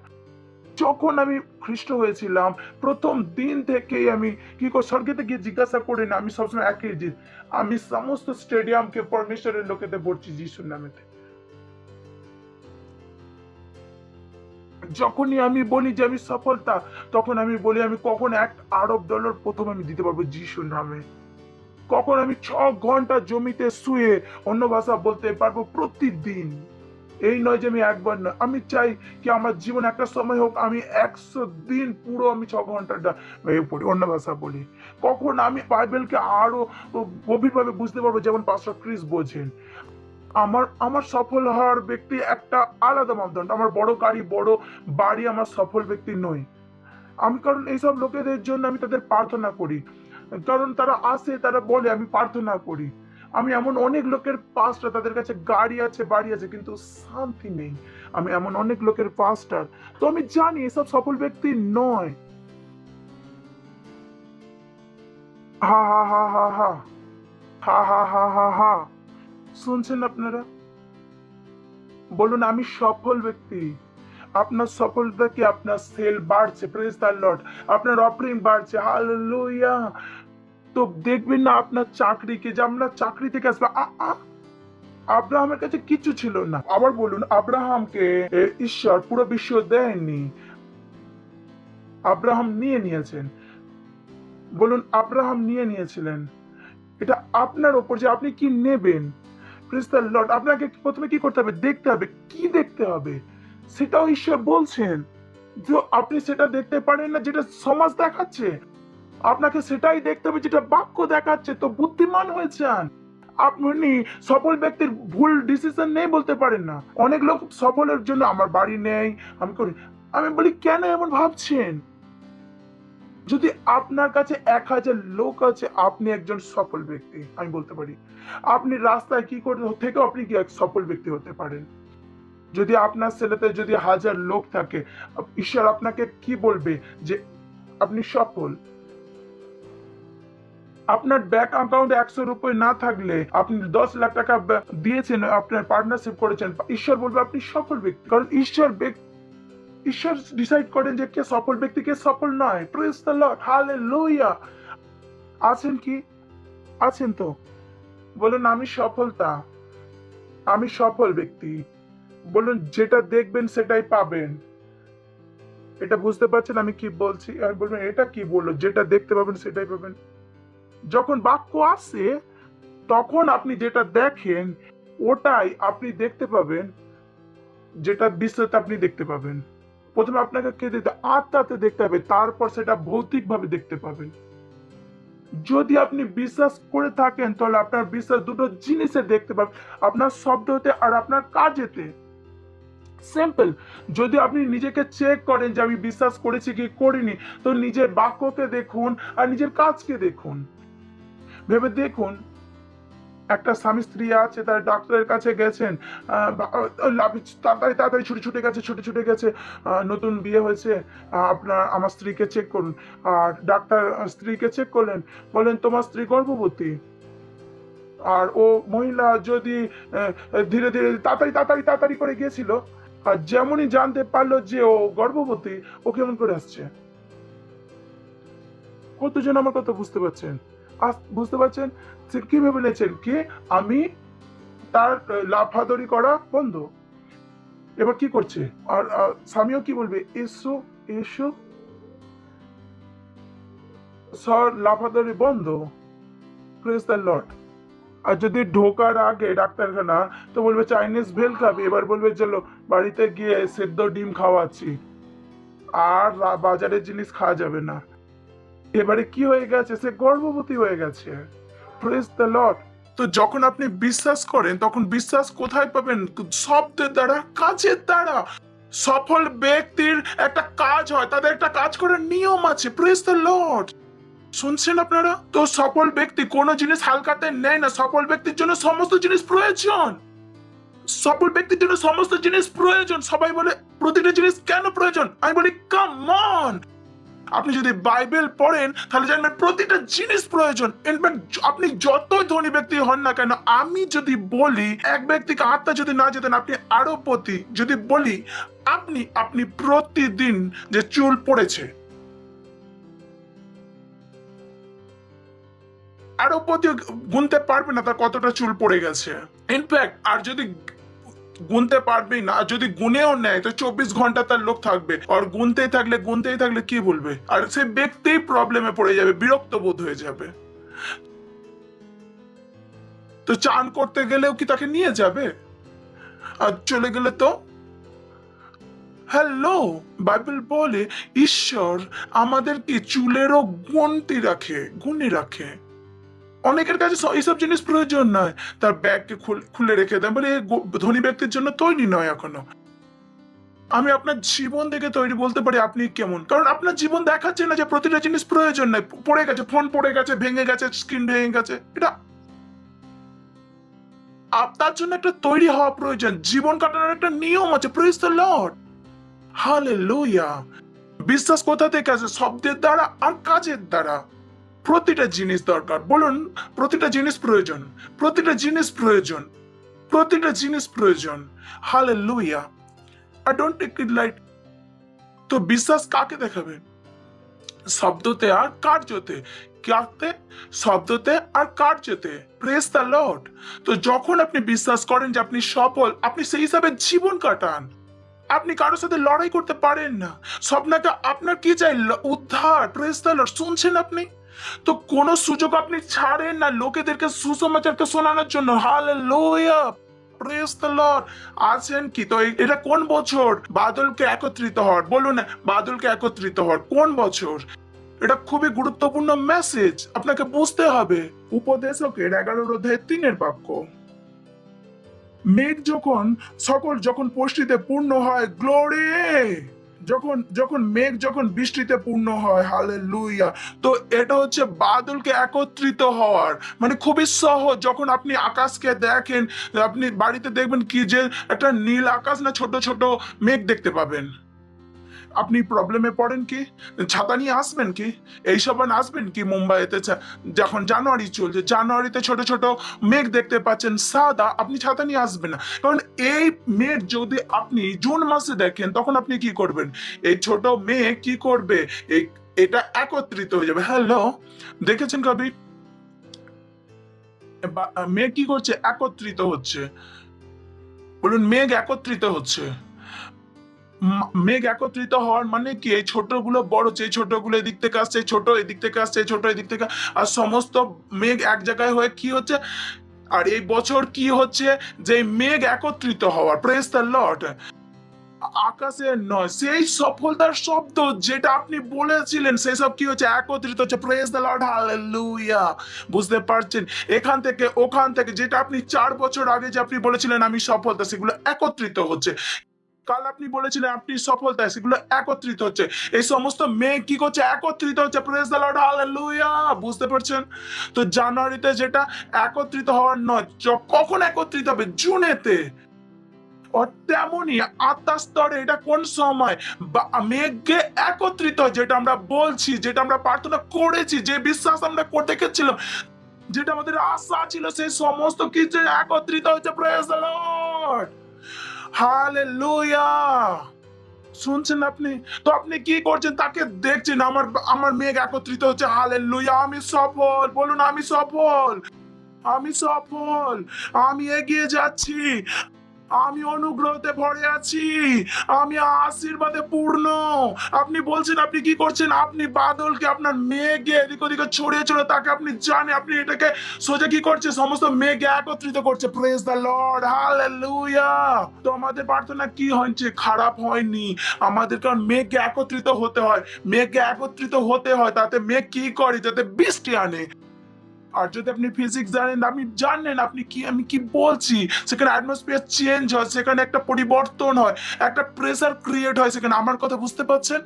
যখন আমি খ্রিস্ট হয়েছিলাম প্রথম দিন থেকেই আমি কি করে স্বর্গেতে গিয়ে জিজ্ঞাসা করি না, আমি সবসময় একই জিনিস, আমি সমস্ত স্টেডিয়ামকে পরমেশ্বরের লোকেতে ভরছি যিশুর নামেতে। যখনই আমি বলি যে আমি সফলতা, তখন আমি বলি আমি কখন $1 আরব প্রথম আমি দিতে পারবো যিশুর নামে। কখন আমি 6 ঘন্টা জমিতে শুয়ে অন্য ভাষা বলতে পারবো প্রতিদিন। এই নয় যে আমি একবার নয়, আমি চাই কি আমার জীবন একটা সময় হোক আমি 100 দিন পুরো আমি 6 ঘন্টাটা পড়ি, অন্য ভাষা বলি। কখন আমি বাইবেলকে আরো গভীরভাবে বুঝতে পারবো, যেমন পাস্টার ক্রিস বোঝেন। আমার সফল হওয়ার ব্যক্তি একটা আলাদা মাপদণ্ড। আমার বড় গাড়ি বড় বাড়ি আমার সফল ব্যক্তি নই আমি, কারণ এইসব লোকেদের জন্য আমি তাদের প্রার্থনা করি, কারণ তারা আসে, তারা বলে, আমি প্রার্থনা করি। আমি এমন অনেক লোকের পাস্টার, তাদের কাছে গাড়ি আছে বাড়ি আছে কিন্তু শান্তি নেই। আমি এমন অনেক লোকের পাস্টার, তো আমি জানি এসব সফল ব্যক্তি নয়। হা হা হা হা হা হা হা হা হা হা শুনছেন আপনারা? বলুন আমি সফল ব্যক্তি। আপনার সফলতা কি? আপনার সেল বাড়ছে, প্রেজ দ্য লর্ড, আপনার অফারিং বাড়ছে, হালেলুয়া। তো দেখবেন না আপনার চাকরিকে, যে আপনার চাকরি থেকে আসবে। আব্রাহামের কাছে কিছু ছিল না। আবার বলুন, আব্রাহামকে ঈশ্বর পুরো বিশ্ব দেয়নি, আব্রাহাম নিয়ে নিয়েছেন। বলুন আব্রাহাম নিয়ে নিয়েছিলেন। এটা আপনার ওপর যে আপনি কি নেবেন। Praise the lord. আপনাকে প্রথমে কি করতে হবে? দেখতে হবে। কি দেখতে হবে সেটাও ঈশ্বর বলছেন, যে আপনি সেটা দেখতে পারেন না যেটা সমাজ দেখাচ্ছে, আপনাকে সেটাই দেখতে হবে যেটা বাক্য দেখাচ্ছে। তো বুদ্ধিমান হয়ে যান। আপনি সফল ব্যক্তির ভুল ডিসিশন নেই বলতে পারেন না। অনেক লোক সফলের জন্য আমার বাড়ি নেই, আমি করি। আমি বলি কেন এমন ভাবছেন? যদি আপনার কাছে 1000 লোক আছে, আপনি একজন সফল ব্যক্তি। আমি বলতে পারি আপনি রাস্তায় কি করে থেকে আপনি কি এক সফল ব্যক্তি হতে পারেন। যদি আপনার ছেলেতে যদি 1000 লোক থাকে, ঈশ্বর আপনাকে কি বলবে? যে আপনি সফল। আপনার ব্যাংক অ্যাকাউন্টে 100 রুপি না থাকলে, আপনি 10 লাখ টাকা দিয়েছেন, আপনার পার্টনারশিপ করেছেন, ঈশ্বর বলবে আপনি সফল ব্যক্তি। কারণ ঈশ্বর ডিসাইড করেন যে কে সফল ব্যক্তি, কে সফল নয়। Praise the Lord, hallelujah. আছেন কি? আছেন তো? বলুন আমি সফলতা, আমি সফল ব্যক্তি। বলুন যেটা দেখবেন সেটাই পাবেন। এটা বুঝতে পারছেন আমি কি বলছি? আর বলবেন এটা কি বললো? যেটা দেখতে পাবেন সেটাই পাবেন। যখন বাক্য আসে তখন আপনি যেটা দেখেন ওটাই আপনি দেখতে পাবেন, যেটা বিশ্বতে আপনি দেখতে পাবেন। প্রথমে আপনাকে কে দেখতে? আত্মাতে দেখতে হবে, তারপর সেটা ভৌতিকভাবে দেখতে পাবেন। যদি আপনি বিশ্বাস করে থাকেন তাহলে আপনার বিশ্বাস দুটো জিনিসে দেখতে পাবেন, আপনার শব্দতে আর আপনার কাজেতে। সিম্পল। যদি আপনি নিজেকে চেক করেন যে আমি বিশ্বাস করেছি কি করিনি, তো নিজের বাক্যকে দেখুন আর নিজের কাজকে দেখুন। ভেবে দেখুন, একটা স্বামী স্ত্রী আছে, তার ডাক্তারের কাছে গেছেন, তাড়াতাড়ি ছুটে গেছে, নতুন বিয়ে হয়েছে, আমার স্ত্রীকে চেক করুন। আর ডাক্তার স্ত্রীকে চেক করলেন, বলেন তোমার স্ত্রী গর্ভবতী। আর ও মহিলা যদি ধীরে ধীরে তাড়াতাড়ি করে গিয়েছিল, আর যেমনই জানতে পারলো যে ও গর্ভবতী, ও কেমন করে আসছে। কতজন আমার কথা বুঝতে পারছেন? বুঝতে পারছেন? কি ভেবে নিয়েছেন কি আমি তার লাফাদড়ি করা বন্ধ। এবার কি করছে? আর স্বামীও কি বলবে? এসো এসো, সর লাফাদড়ি বন্ধ। Praise the Lord. আর যদি ঢোকার আগে ডাক্তারখানা, তো বলবে চাইনিজ ভেল খাবে, এবার বলবে চলো বাড়িতে গিয়ে সেদ্ধ ডিম খাওয়াচ্ছি, আর বাজারের জিনিস খাওয়া যাবে না। এবারে কি হয়ে গেছে? সে গর্ভবতী হয়ে গেছে। Praise the Lord. তো যখন আপনি বিশ্বাস করেন তখন বিশ্বাস কোথায় পাবেন? শব্দের দ্বারা, কাজের দ্বারা। সফল ব্যক্তির একটা কাজ হয়, তাদের একটা কাজ করার নিয়ম আছে। Praise the Lord. শুনছেন আপনারা? তো সফল ব্যক্তি কোনো জিনিস হালকাতে নেয় না। সফল ব্যক্তির জন্য সমস্ত জিনিস প্রয়োজন। সফল ব্যক্তির জন্য সমস্ত জিনিস প্রয়োজন। সবাই বলে প্রতিটা জিনিস কেন প্রয়োজন? আমি বলি কাম অন, আপনি যদি বাইবেল পড়েন তাহলে জানবেন প্রতিটা জিনিস প্রয়োজন। ইনফ্যাক্ট আপনি যতই ধনী ব্যক্তি হন না কেন, আমি যদি বলি এক ব্যক্তিকে আত্মা যদি না যেতেন, আপনি আরবপতি যদি বলি, আপনি আপনি প্রতিদিন যে চুল পড়েছে, আরবপতি গুনতে পারবে না তার কতটা চুল পড়ে গেছে। ইনফ্যাক্ট আর যদি গুনতে পারবেই না, যদি গুনেও নেয় তো 24 ঘন্টা তার লোক থাকবে, আর গুনতেই থাকলে কি বলবে, আর সে ব্যক্তি প্রবলেমে পড়ে যাবে, বিরক্ত বোধ হয়ে যাবে। তো চান করতে গেলেও কি তাকে নিয়ে যাবে? আর চলে গেলে তো হ্যালো, বাইবেল বলে ঈশ্বর আমাদেরকে চুলেরও গুণে রাখে। অনেকের কাছে এইসব জিনিস প্রয়োজন নয়, তার ব্যাগকে খুলে রেখে দেন, বলে ধনী ব্যক্তির জন্য তৈরি নয় এখনো। আমি আপনার জীবন দেখে তৈরি বলতে পারি আপনি কেমন, কারণ আপনার জীবন দেখাচ্ছে না যে প্রতিটা জিনিস প্রয়োজন নাই, পড়ে গেছে, ফোন পড়ে গেছে, ভেঙে গেছে, স্ক্রিন ভেঙে গেছে, এটা আপনার জন্য একটা তৈরি হওয়া প্রয়োজন। জীবন কাটানোর একটা নিয়ম আছে। Praise the Lord, hallelujah. বিশ্বাস কোথা থেকে আসে? শব্দের দ্বারা আর কাজের দ্বারা। প্রতিটা জিনিস দরকার, বলুন প্রতিটা জিনিস প্রয়োজন, প্রতিটা জিনিস প্রয়োজন, প্রতিটা জিনিস প্রয়োজন। Hallelujah. I don't take it light. তো বিশ্বাস কাকে দেখাবে? শব্দতে আর কার্যতে। কাকে? শব্দতে আর কার্যতে। Praise the Lord. তো যখন আপনি বিশ্বাস করেন যে আপনি সফল, আপনি সেই হিসাবে জীবন কাটান। আপনি কারোর সাথে লড়াই করতে পারেন না। স্বপ্নটা আপনার কি চাই? উদ্ধার। Praise the Lord. শুনছেন আপনি? তো কোন সুযোগ আপনি ছাড়েন না লোকেদেরকে সুসমাচারটা শোনানোর জন্য। Hallelujah, praise the lord. আছেন কি? তো এটা কোন বছর? বাদলকে একত্রিত হওয়ার। বলুন বাদলকে একত্রিত হওয়ার কোন বছর? এটা খুবই গুরুত্বপূর্ণ মেসেজ, আপনাকে বুঝতে হবে। উপদেশকের 11 অধ্যায় 3 বাক্য। মেঘ যখন পুষ্টিতে পূর্ণ হয়, গ্লোরি, যখন মেঘ বৃষ্টিতে পূর্ণ হয়, হালেলুয়া। তো এটা হচ্ছে বাদলকে একত্রিত হওয়ার, মানে খুবই সহজ। যখন আপনি আকাশকে দেখেন, আপনি বাড়িতে দেখবেন কি যে একটা নীল আকাশ না ছোট ছোট মেঘ দেখতে পাবেন। আপনি প্রবলেমে পড়েন কি? ছাতা নিয়ে আসবেন কি? এইসব আসবেন কি? মুম্বাইতে যখন জানুয়ারি চলছে, জানুয়ারিতে ছোট ছোট মেঘ দেখতে পাচ্ছেন সাদা, আপনি ছাতা নিয়ে আসবেন না। কারণ এই মেঘ যদি আপনি জুন মাসে দেখেন, তখন আপনি কি করবেন? এই ছোট মেঘ কি করবে? এটা একত্রিত হয়ে যাবে। হ্যালো, দেখেছেন কবি? মেঘ কি করছে? একত্রিত হচ্ছে। বলুন, মেঘ একত্রিত হচ্ছে। মেঘ একত্রিত হওয়ার মানে কি? এই ছোটগুলো বড়, যে ছোটগুলো এদিক থেকে আসছে, ছোট এদিক থেকে আসছে, ছোট এদিক থেকে, আর সমস্ত মেঘ এক জায়গায় হয়ে কি হচ্ছে? আর এই বছর কি হচ্ছে? যে মেঘ একত্রিত হওয়ার। Praise the lord. আকাশে নয়, সেই সফলতার শব্দ যেটা আপনি বলেছিলেন, সেই সব কি হচ্ছে? একত্রিত হচ্ছে। Praise the Lord, hallelujah. বুঝতে পারছেন? এখান থেকে ওখান থেকে, যেটা আপনি 4 বছর আগে যে আপনি বলেছিলেন আমি সফলতা, সেগুলো একত্রিত হচ্ছে। কাল আপনি বলেছিলেন আপনি সফলতা, সেগুলো একত্রিত হচ্ছে। এই সমস্ত মেঘ কি করছে? একত্রিত হচ্ছে। Praise the Lord, hallelujah. বুঝতে পারছেন? তো জানুয়ারিতে যেটা একত্রিত হওয়ার নয়, কখন একত্রিত হবে? জুনেতে। তেমনই আত্মার স্তরে এটা কোন সময়? মেঘকে একত্রিত হয়, যেটা আমরা বলছি, যেটা আমরা প্রার্থনা করেছি, যে বিশ্বাস আমরা করতে গেছিলাম, যেটা আমাদের আশা ছিল, সেই সমস্ত কিছু একত্রিত হচ্ছে। Praise the Lord, hallelujah. শুনছেন আপনি? তো আপনি কি করছেন? তাকে দেখছেন, আমার মেঘ একত্রিত হচ্ছে। হালেলুয়া। আমি সফল। বলুন, আমি সফল, আমি সফল, আমি এগিয়ে যাচ্ছি, আমি অনুগ্রহতে ভরে আছি, আমি আশীর্বাদে পূর্ণ। আপনি বলছেন, আপনি কি করছেন? আপনি বাদলকে, আপনার মেঘে এদিক ওদিকে ছড়িয়ে তাকে আপনি জানেন, আপনি এটাকে সোজা কি করছে? সমস্ত মেঘে একত্রিত করছে। Praise the Lord, hallelujah. তো আমাদের প্রার্থনা কি হয়েছে? খারাপ হয়নি আমাদের, কারণ মেঘে একত্রিত হতে হয়। মেঘে একত্রিত হতে হয়, তাতে মেঘ কি করে? যাতে বৃষ্টি আনে। আর যদি আপনি ফিজিক্স জানেন, আপনি জানেন আমি কি বলছি, সেখানে অ্যাটমসফিয়ার চেঞ্জ হয়, সেখানে একটা পরিবর্তন হয়, একটা প্রেসার ক্রিয়েট হয় সেখানে। আমার কথা বুঝতে পারছেন?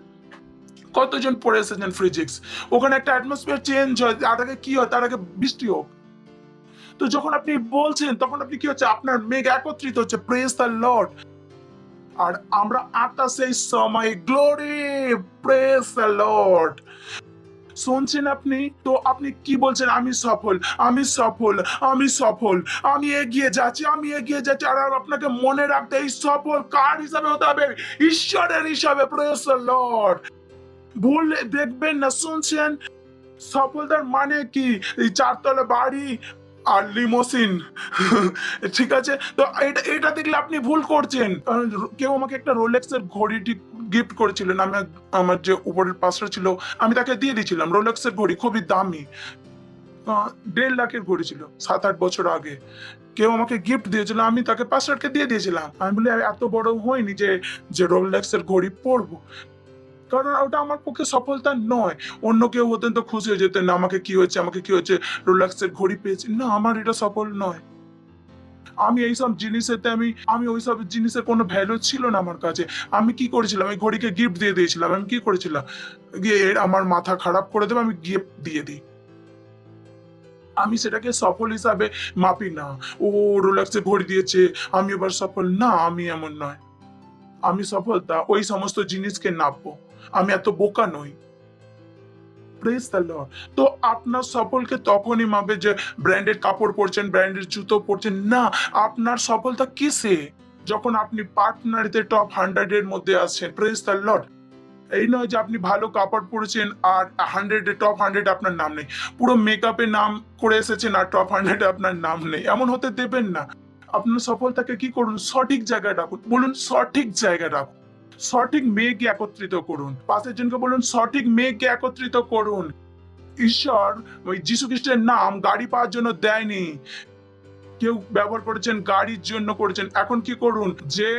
কতজন পড়ে এসেছেন ফিজিক্স? ওখানে একটা অ্যাটমসফিয়ার চেঞ্জ হয়, তার আগে কি হয়? তার আগে বৃষ্টি হোক। তো যখন আপনি বলছেন, তখন আপনি কি হচ্ছে? আপনার মেঘ একত্রিত হচ্ছে। Praise the Lord. আর আমরা 28 সময় গ্লোরি, প্রেজ দ্য লর্ড। শুনছেন আপনি? তো আপনি কি বলছেন? আমি সফল, আমি সফল, আমি সফল, আমি এগিয়ে যাচ্ছি, আমি এগিয়ে যাচ্ছি। আর আপনাকে মনে রাখতে, এই সফল কার হিসাবে হতে হবে? ঈশ্বরের হিসাবে। Praise the lord. ভুলে দেখবেন না। শুনছেন? সফলতার মানে কি? এই 4 তলা বাড়ি আর লিমোসিন। ঠিক আছে? তো এটা দেখলে আপনি ভুল করছেন। কেউ আমাকে একটা রোলেক্সের ঘড়িটি গিফট করেছিলেন। আমার যে উপরের পাশটা ছিল, আমি তাকে দিয়ে দিয়েছিলাম রোলেক্সের ঘড়ি, খুবই দামি। 1.5 লাখের ঘড়ি ছিল 7-8 বছর আগে। কেউ আমাকে গিফট দিয়েছিল, আমি তাকে পাসওয়ার্ডকে দিয়ে দিয়েছিলাম। আমি বলি এত বড় হয়নি যে রোলেক্সের ঘড়ি পরবো, কারণ ওটা আমার পক্ষে সফলতা নয়। অন্য কেউ হতেন তো খুশি হয়ে যেতেন, আমাকে কি হয়েছে, আমাকে কি হয়েছে, রোলেক্সের ঘড়ি পেয়েছি। না, আমার এটা সফল নয়। আমি এইসব জিনিসেতে আমি ওইসব জিনিসের কোনো ভ্যালু ছিল না আমার কাছে। আমি কি করেছিলাম? এই ঘড়িকে গিফট দিয়ে দিয়েছিলাম। আমি কি করেছিলাম? গিয়ে আমার মাথা খারাপ করে দেবে, আমি গিফট দিয়ে দিই। আমি সেটাকে সফল হিসাবে মাপি না। ও রোলেক্সের ঘড়ি দিয়েছে, আমি এবার সফল। না, আমি এমন নয়। আমি সফলতা ওই সমস্ত জিনিসকে নাপবো। আমি এত বোকা নই। Praise the Lord. তো আপনার সফলকে তখনই মাপবে যে ব্র্যান্ডেড কাপড় পরছেন, ব্র্যান্ডেড জুতো পরছেন। না, আপনার সফলতা কিসে? যখন আপনি পার্টনারিতে টপ 100 এর মধ্যে আসছেন। Praise the lord. এই নয় যে আপনি ভালো কাপড় পরেছেন আর 100 টপ 100 আপনার নাম নেই। পুরো মেকআপে নাম করে এসেছেন আর টপ 100 আপনার নাম নেই। এমন হতে দেবেন না। আপনার সফলতাকে কি করুন? সঠিক জায়গায় রাখুন। বলুন সঠিক জায়গায় রাখুন। সঠিক মেয়েকে একত্রিত করুন। পাশের জনকে বলুন সঠিক মেয়েকে একত্রিত করুন। ঈশ্বর ওই যীশু খ্রিস্টের নাম গাড়ি পাওয়ার জন্য দেয়নি। কেউ ব্যবহার করেছেন গাড়ির জন্য করেছেন। এখন কি করুন? যে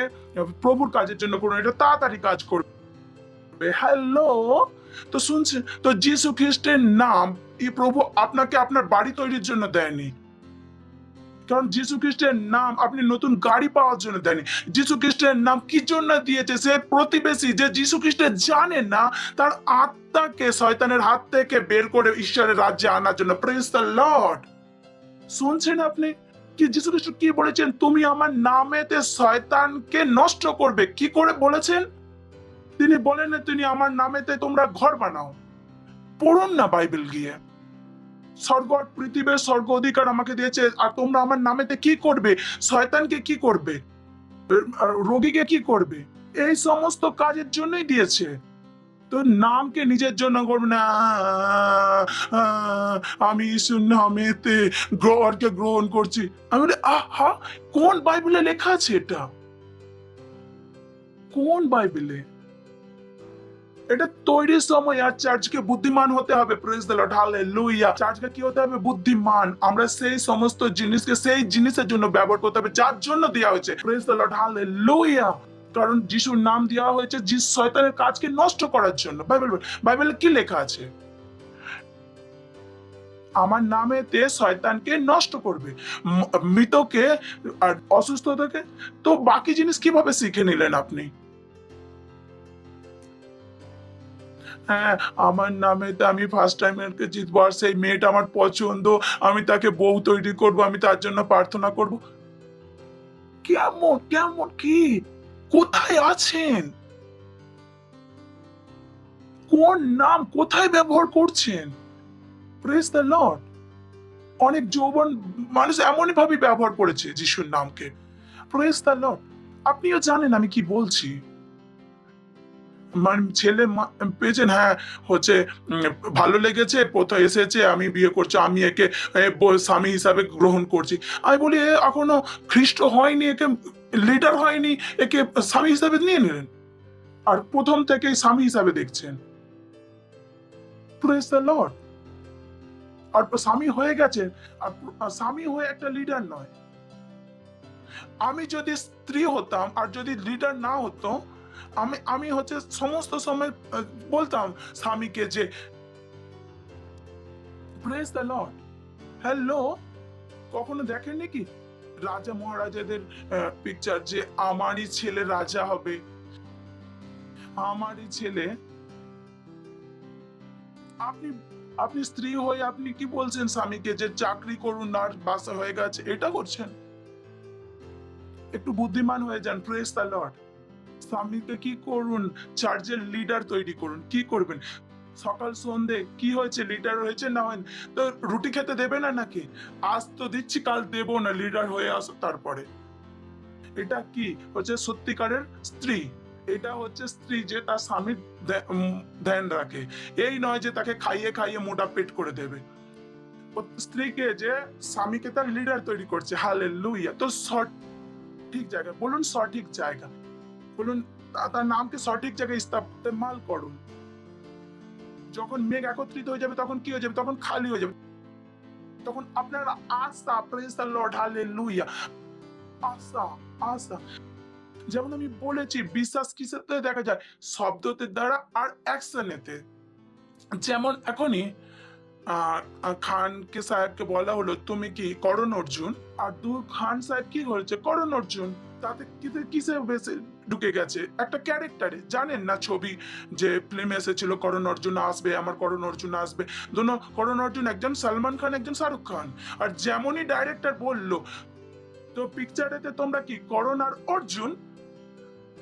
প্রভুর কাজের জন্য করুন, এটা তাড়াতাড়ি কাজ করবে। হ্যালো, তো শুনছেন? তো যীশু খ্রিস্টের নাম এই প্রভু আপনাকে আপনার বাড়ি তৈরির জন্য দেয়নি। কারণ যীশু খ্রিস্টের নাম আপনি নতুন গাড়ি পাওয়ার জন্য দেয়নি। যীশু খ্রিস্টের নাম কি জন্য দিয়েছে? সে প্রতিবেশী যে যীশু খ্রিস্টের জানে না, তার আত্মাকে শয়তানের হাত থেকে বের করে ঈশ্বরের রাজ্যে আনার জন্য। Praise the Lord. শুনছেন আপনি? কি যীশু খ্রিস্ট কি বলেছেন? তুমি আমার নামেতে শয়তানকে নষ্ট করবে। কি করে বলেছেন? তিনি বলেন না তিনি আমার নামেতে তোমরা ঘর বানাও। পড়ুন না বাইবেল গিয়ে। স্বর্গ আর পৃথিবীর স্বর্গ অধিকার আমাকে দিয়েছে, আর তোমরা আমার নামেতে কি করবে? শয়তানকে কি করবে? রোগীকে কি করবে? এই সমস্ত কাজের জন্যই দিয়েছে। তো নামকে নিজের জন্য করবে না। আমি ঈশ্বর নামেতে গ্রহণকে গ্রহণ করছি। আমি বলি আহা, কোন বাইবেলে লেখা আছে এটা? কোন বাইবেলে? এটা তৈরির সময় আর চার্চকে বুদ্ধিমান হতে হবে। Praise the Lord, hallelujah. চার্চকে কি হতে হবে? বুদ্ধিমান। আমরা সেই সমস্ত জিনিসকে সেই জিনিসের জন্য ব্যবহার করতে হবে যার জন্য দেওয়া হয়েছে। Praise the Lord, hallelujah. কারণ যিশুর নাম দেওয়া হয়েছে শয়তানের কাজকে নষ্ট করার জন্য। বাইবেলে কি লেখা আছে? আমার নামেতে শয়তানকে নষ্ট করবে, মৃতকে আর অসুস্থতাকে। তো বাকি জিনিস কিভাবে শিখে নিলেন আপনি? হ্যাঁ, আমার নামেতে আমি ফার্স্ট টাইমারকে জিতবো, আর সেই মেয়েটা আমার পছন্দ, আমি তাকে বউ তৈরি করব, আমি তার জন্য প্রার্থনা করব। কেমন কেমন কি? কোথায় আছেন? কোন নাম কোথায় ব্যবহার করছেন? Praise the lord. অনেক যৌবন মানুষ এমনই ভাবে ব্যবহার করেছে যিশুর নামকে। Praise the lord. আপনিও জানেন আমি কি বলছি। ছেলে পেয়েছেন, হ্যাঁ হচ্ছে ভালো লেগেছে, কোথায় এসেছে, আমি বিয়ে করছি, আমি একে স্বামী হিসাবে গ্রহণ করছি। আমি বলি এখনো খ্রিস্ট হয়নি, একে লিডার হয়নি, একে স্বামী হিসাবে নিয়ে নিলেন, আর প্রথম থেকে স্বামী হিসাবে দেখছেন। Praise the Lord. আর স্বামী হয়ে গেছে, আর স্বামী হয়ে একটা লিডার নয়। আমি যদি স্ত্রী হতাম আর যদি লিডার না হতো, আমি হচ্ছে সমস্ত সময় বলতাম স্বামীকে যে প্রেজ দ্য লর্ড। হ্যালো, কখনো দেখেননি কি রাজা মহারাজাদের পিকচার, যে আমারই ছেলে রাজা হবে, আমারই ছেলে। আপনি স্ত্রী হয়ে আপনি কি বলছেন স্বামীকে যে চাকরি করুন আর বাসা হয়ে গেছে? এটা করছেন? একটু বুদ্ধিমান হয়ে যান। Praise the lord. স্বামীকে কি করুন, চার্চের লিডার তৈরি করুন। কি করবেন? সকাল সন্ধে কি হয়েছে, লিডার হয়েছে না হয়নি, তো রুটি খেতে দেবে না নাকি? আজ তো দিচ্ছি, কাল দেবো না, লিডার হয়ে আসো তারপরে। এটা কি হচ্ছে সত্যিকারের স্ত্রী? এটা হচ্ছে স্ত্রী যে তার স্বামীর ধ্যান রাখে। এই নয় যে তাকে খাইয়ে খাইয়ে মোটা পেট করে দেবে। স্ত্রীকে যে স্বামীকে তার লিডার তৈরি করছে। হালেলুয়া। তো সঠিক জায়গা বলুন, সঠিক জায়গা বলুন, তার নামকে সঠিক জায়গায় ইস্তেমাল করুন। যখন মেঘ একত্রিত হয়ে যাবে তখন কি হয়ে যাবে? তখন খালি হয়ে যাবে। তখন আপনার আশা, প্রেজ দ্য লর্ড, হালেলুয়া, আশা, আশা। যেমন আমি বলেছি, বিশ্বাস কিসেতে দেখা যায়? শব্দতে দ্বারা আর অ্যাকশনেতে। যেমন এখনই খানকে সাহেবকে বলা হলো তুমি কি করণ অর্জুন, আর খান সাহেব কি হয়েছে? করণ অর্জুন। তাতে কিসে বেশি ঢুকে গেছে? একটা ক্যারেক্টারে। জানেন না ছবি যে ফিল্ম এসেছিল করণ অর্জুন আসবে, আমার করণ অর্জুন আসবে, দুনো করণ অর্জুন, একজন সালমান খান, একজন শাহরুখ খান। আর যেমনই ডাইরেক্টর বললো, তো পিকচারেতে তোমরা কি করণ আর অর্জুন,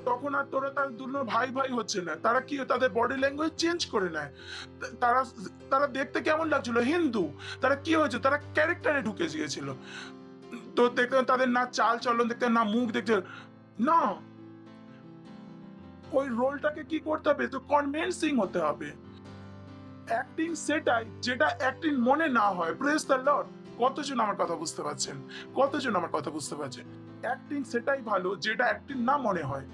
তখন আর তোরা তার দুটো ভাই ভাই হচ্ছে না। তারা কি তাদের বডি ল্যাঙ্গুয়েজ চেঞ্জ করে নেয়। তারা তারা দেখতে কেমন লাগছিল? হিন্দু। তারা কি হয়েছে? তারা ক্যারেক্টারে ঢুকে গিয়েছিল। তো দেখতে তাদের না চাল চলন দেখতে, না মুখ দেখতে, না, ওই রোলটাকে কি করতে হবে? তো কনভিন্সিং হতে হবে। অ্যাক্টিং সেটাই যেটা অ্যাক্টিং মনে না হয়। Praise the lord. কতজন আমার কথা বুঝতে পারছেন? কতজন আমার কথা বুঝতে পারছেন? অ্যাক্টিং সেটাই ভালো যেটা অ্যাক্টিং না মনে হয়।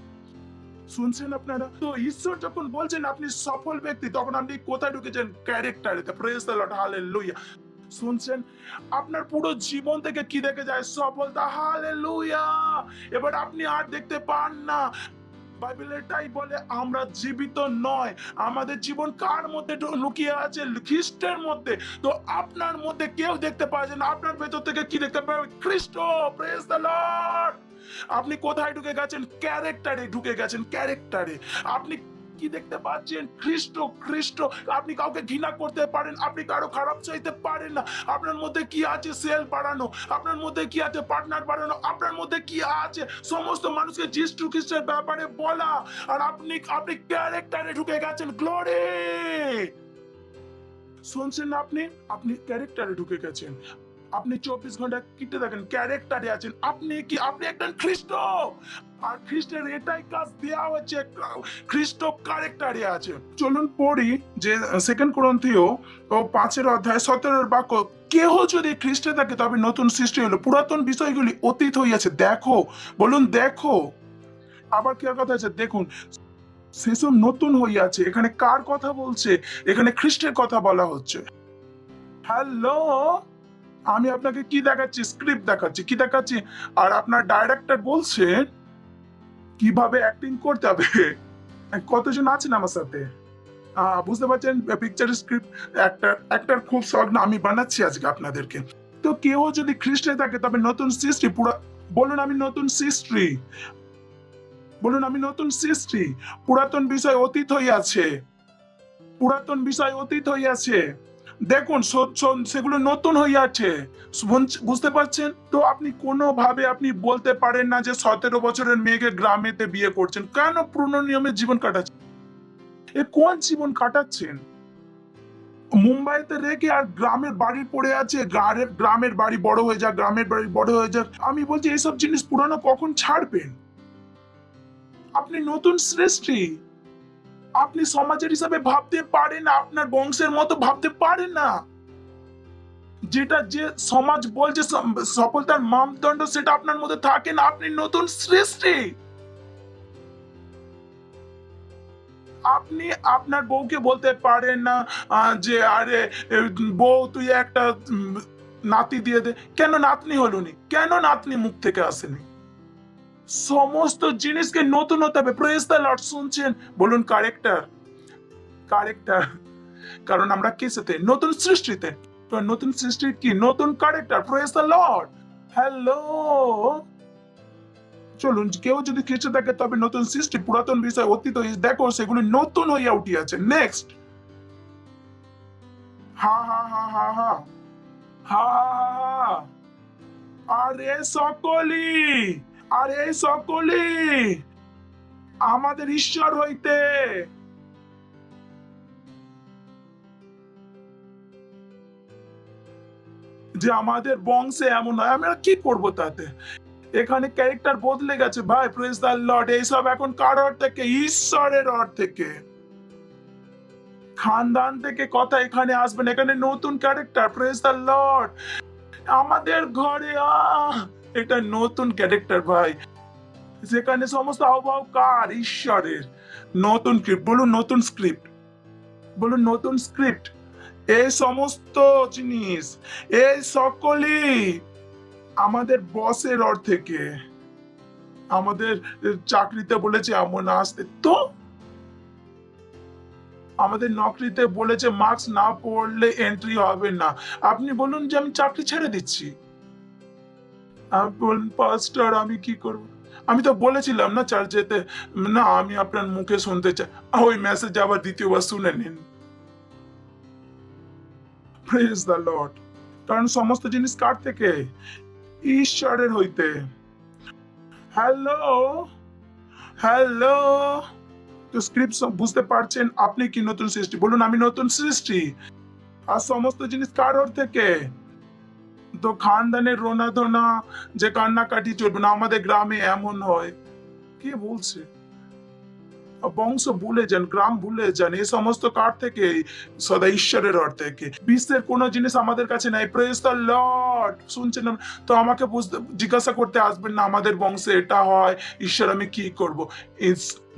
শুনছেন আপনারা? তো ঈশ্বর যখন বলছেন আপনি সফল ব্যক্তি, তখন আপনি কোথায় ঢুকেছেন? ক্যারেক্টারে। Praise the Lord, hallelujah. শুনছেন? আপনার পুরো জীবন থেকে কি দেখে যায়? সফলতা। হালেলুয়া। এবার আপনি আর দেখতে পান না। বাইবেল এটাই বলে আমরা জীবিত নয়, আমাদের জীবন কার মধ্যে লুকিয়ে আছে? খ্রিস্টের মধ্যে। তো আপনার মধ্যে কেউ দেখতে পায় না, আপনার ভেতর থেকে কি দেখতে পাবে? খ্রিস্ট। Praise the Lord. আপনি কোথায় ঢুকে গেছেন? ক্যারেক্টারে ঢুকে গেছেন, ক্যারেক্টারে। আপনি কি দেখতে পাচ্ছেন? খ্রিস্ট, খ্রিস্ট। আপনি কাউকে ঘৃণা করতে পারেন, আপনি কারো খারাপ চাইতে পারেন না। আপনার মধ্যে কি আছে? সেল বাড়ানো। আপনার মধ্যে কি আছে? পার্টনার বাড়ানো। আপনার মধ্যে কি আছে? সমস্ত মানুষকে যিশু খ্রিস্টের ব্যাপারে বলা। আর আপনি ক্যারেক্টারে ঢুকে গেছেন। গ্লোরি। শুনছেন না? আপনি ক্যারেক্টারে ঢুকে গেছেন। আপনি 24 ঘন্টা কিটে থাকেন, ক্যারেক্টারে আছেন। আপনি একজন খ্রিস্ট। আর খ্রিস্টের এটাই কাজ দেওয়া হচ্ছে, খ্রিস্ট ক্যারেক্টারে আছে। চলুন পড়ি যে 2 কোরিন্থীয় 5:17 বাক্য। কেহ যদি খ্রিস্টে থাকে তবে নতুন সৃষ্টি হলো, পুরাতন বিষয়গুলি অতীত হইয়াছে। দেখো, বলুন দেখো। আবার কি কথা আছে? দেখুন, সেসব নতুন হইয়াছে। এখানে কার কথা বলছে? এখানে খ্রিস্টের কথা বলা হচ্ছে। হ্যালো, আমি আপনাকে কি দেখাচ্ছি? স্ক্রিপ্ট দেখাচ্ছি। কি দেখাচ্ছি? আর আপনার ডাইরেক্টর বলছে কিভাবে অ্যাক্টিং করতে হবে। কতজন আছেন আমার সাথে? বুঝতে পারছেন? পিকচার স্ক্রিপ্ট একটা খুব শখ না আমি বানাচ্ছি আজকে আপনাদেরকে। তো কেউ যদি খ্রিস্টে থাকে তবে নতুন সৃষ্টি। বলুন আমি নতুন সৃষ্টি। বলুন আমি নতুন সৃষ্টি। পুরাতন বিষয় অতীত হইয়াছে। পুরাতন বিষয় অতীত হইয়াছে। দেখুন সেগুলো নতুন হইয়াছে। বুঝতে পারছেন? তো আপনি কোনোভাবে আপনি বলতে পারেন না যে 17 বছরের মেয়েকে গ্রামেতে বিয়ে করছেন। কেন পুরনো নিয়মে জীবন কাটাচ্ছেন? এ কোন জীবন কাটাচ্ছেন? মুম্বাইতে রেখে আর গ্রামের বাড়ি পড়ে আছে। গ্রামের বাড়ি বড় হয়ে যাক, গ্রামের বাড়ি বড় হয়ে যাক। আমি বলছি এইসব জিনিস পুরানো কখন ছাড়বেন? আপনি নতুন সৃষ্টি। আপনি সমাজের হিসাবে ভাবতে পারেন না, আপনার বংশের মতো ভাবতে পারেন না। যেটা যে সমাজ বলছে সফলতার মানদণ্ড, সেটা আপনার মধ্যে থাকে না। আপনি নতুন সৃষ্টি। আপনি আপনার বউকে বলতে পারেন না যে আরে বউ তুই একটা নাতি দিয়ে দে। কেন নাতনি হলুনি? কেন নাতনি মুখ থেকে আসেনি? সমস্ত জিনিসকে নতুন হতে হবে। Praise the Lord. শুনছেন? বলুন ক্যারেক্টার, ক্যারেক্টার। কারণ আমরা কিসেতে? নতুন সৃষ্টিতে। তো নতুন সৃষ্টির কি? নতুন character. Praise the lord. Hello, চলুন কেউ যদি খ্রিস্ট থাকে তবে নতুন সৃষ্টি, পুরাতন বিষয় অতীত দেখো সেগুলি নতুন হইয়া উঠিয়াছে। নেক্সট। হা হা হা হা হা হা হা। আরে সকলি, আরে সকলি, আমাদের ঈশ্বর হইতে। যে আমাদের বংশে এমন হয়, আমরা কি করব তাতে? এখানে ক্যারেক্টার বদলে গেছে ভাই, প্রেজ দ্য লর্ড। এইসব এখন কার অর্থ থেকে? ঈশ্বরের অর্থ থেকে, খানদান থেকে কথা এখানে আসবেন। এখানে নতুন ক্যারেক্টার, প্রেজ দ্য লর্ড। আমাদের ঘরে এটা নতুন ক্যারেক্টার ভাই, যেখানে সমস্ত হাবভাব কার? ঈশ্বরের। নতুন স্ক্রিপ্ট, বলুন নতুন স্ক্রিপ্ট, বলুন নতুন স্ক্রিপ্ট। এই সমস্ত জিনিস, এই সকলই আমাদের বসের অর্থ থেকে। আমাদের চাকরিতে বলেছে এমন আসতে, তো আমাদের নকরিতে বলেছে মার্কস না পড়লে এন্ট্রি হবে না। আপনি বলুন যে আমি চাকরি ছেড়ে দিচ্ছি, আপনি বলুন পাস্টার আমি কি করব? আমি তো বলেছিলাম না চার্চেতে, না আমি আপনার মুখে শুনতে চাই। ওই মেসেজ আবার দ্বিতীয়বার শুনে নিন। Praise the Lord. কারণ সমস্ত জিনিস কার থেকে? ঈশ্বরের হইতে। Hello, hello. তো স্ক্রিপ্ট বুঝতে পারছেন? আপনি কি নতুন সৃষ্টি? বলুন আমি নতুন সৃষ্টি। আর সমস্ত জিনিস কার ওর থেকে? তো খানদানের রোনাধনা যে কান্নাকাটি চলবে না। আমাদের গ্রামে এমন হয়, কে বলছে? বংশ ভুলে যান, গ্রাম ভুলে যান। এই সমস্ত কার থেকে? সদা ঈশ্বরের অর্থ থেকে। বিশ্বের কোন জিনিস আমাদের কাছে নাই। Praise the Lord. শুনছেন? তো আমাকে জিজ্ঞাসা করতে আসবেন না আমাদের বংশে এটা হয়, ঈশ্বর আমি কি করব?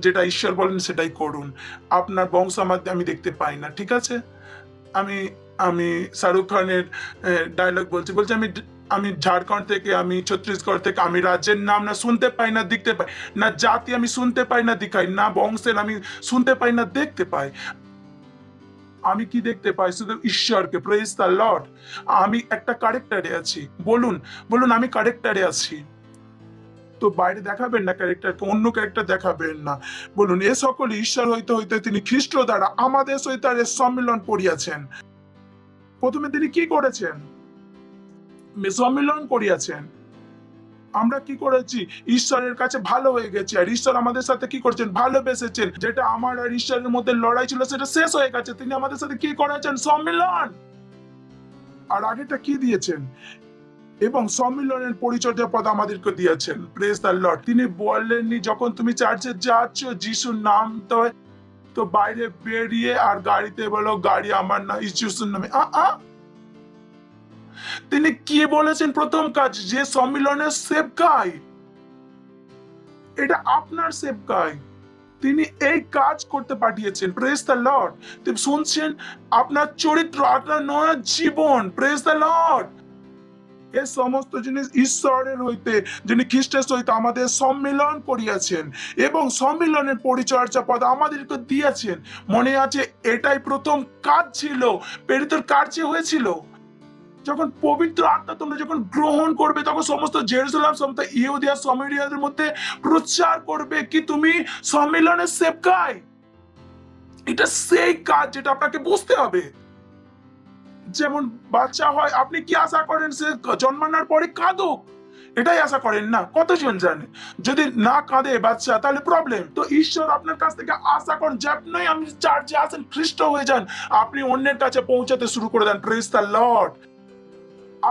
যেটা ঈশ্বর বলেন সেটাই করুন। আপনার বংশ আমি দেখতে পাই না, ঠিক আছে? আমি আমি শাহরুখ খানের ডায়লগ বলছি, আমি আমি ঝাড়খণ্ড থেকে, আমি ছত্তিশগড় থেকে, আমি রাজ্যের নাম না শুনতে পাই না দেখতে পাই, না জাতি আমি শুনতে পাই না দেখাই, না বংশের আমি শুনতে পাই না দেখতে পাই। আমি কি দেখতে পাই? শুধু ঈশ্বরকে। Praise the lord. আমি একটা ক্যারেক্টারে আছি। বলুন, বলুন আমি ক্যারেক্টারে আছি। তো বাইরে দেখাবেন না ক্যারেক্টারকে, অন্য ক্যারেক্টার দেখাবেন না। বলুন এ সকল ঈশ্বর হইতে হইতে তিনি খ্রিস্ট দ্বারা আমাদের সহিত সম্মিলন করিয়াছেন। প্রথমে তিনি কি করেছেন? সম্মিলন করিয়াছেন। আমরা কি করেছি? ঈশ্বরের কাছে ভালো হয়ে গেছি, আর ঈশ্বর আমাদের সাথে কি করেছেন? ভালোবেসেছেন। যেটা আমার আর ঈশ্বরের মধ্যে লড়াই ছিল সেটা শেষ হয়ে গেছে। তিনি আমাদের সাথে কি করেছেন? সম্মিলন। আর আগেটা কি দিয়েছেন? এবং সম্মিলনের পরিচর্যা পদ আমাদেরকে দিয়েছেন। Praise the lord. তিনি বললেননি যখন তুমি চার্চে যাচ্ছ যিশুর নাম তো বাইরে বেরিয়ে আর গাড়িতে বলো গাড়ি আমার না, যিশুর নামে। তিনি কি বলেছেন? প্রথম কাজ, যে সম্মিলনের সেবকাই, এটা আপনার সেবকাই, তিনি এই কাজ করতে পাঠিয়েছেন। Praise the lord. তিনি শুনছেন আপনার চরিত্র, আপনার নয়া জীবন। Praise the lord. এই সমস্ত জিনিস ঈশ্বরের হইতে, যিনি খ্রিস্টের সহিত আমাদের সম্মিলন করিয়াছেন এবং সম্মিলনের পরিচর্যা পদ আমাদেরকে দিয়েছেন। মনে আছে এটাই প্রথম কাজ ছিল, প্রেরিতের কার্যে হয়েছিল। যখন পবিত্র আত্মা তোমরা যখন গ্রহণ করবে, তখন সমস্ত জেরুজালেম, সমস্ত ইহুদিয়া সামারিয়াদের মধ্যে প্রচার করবে কি তুমি সম্মিলনের সেবকাই। এটা সেই কাজ যেটা আপনাকে বুঝতে হবে। যেমন বাচ্চা হয়, আপনি কি আশা করেন সে জন্মানোর পরে কাঁদুক? এটাই আশা করেন না? কতজন জানে? যদি না কাঁদে বাচ্চা তাহলে প্রবলেম। তো ঈশ্বর আপনার কাছ থেকে আশা করেন যে আপনি আমি চার্চে আসেন, খ্রিস্ট হয়ে যান, আপনি অন্যের কাছে পৌঁছাতে শুরু করে দেন। Praise the Lord.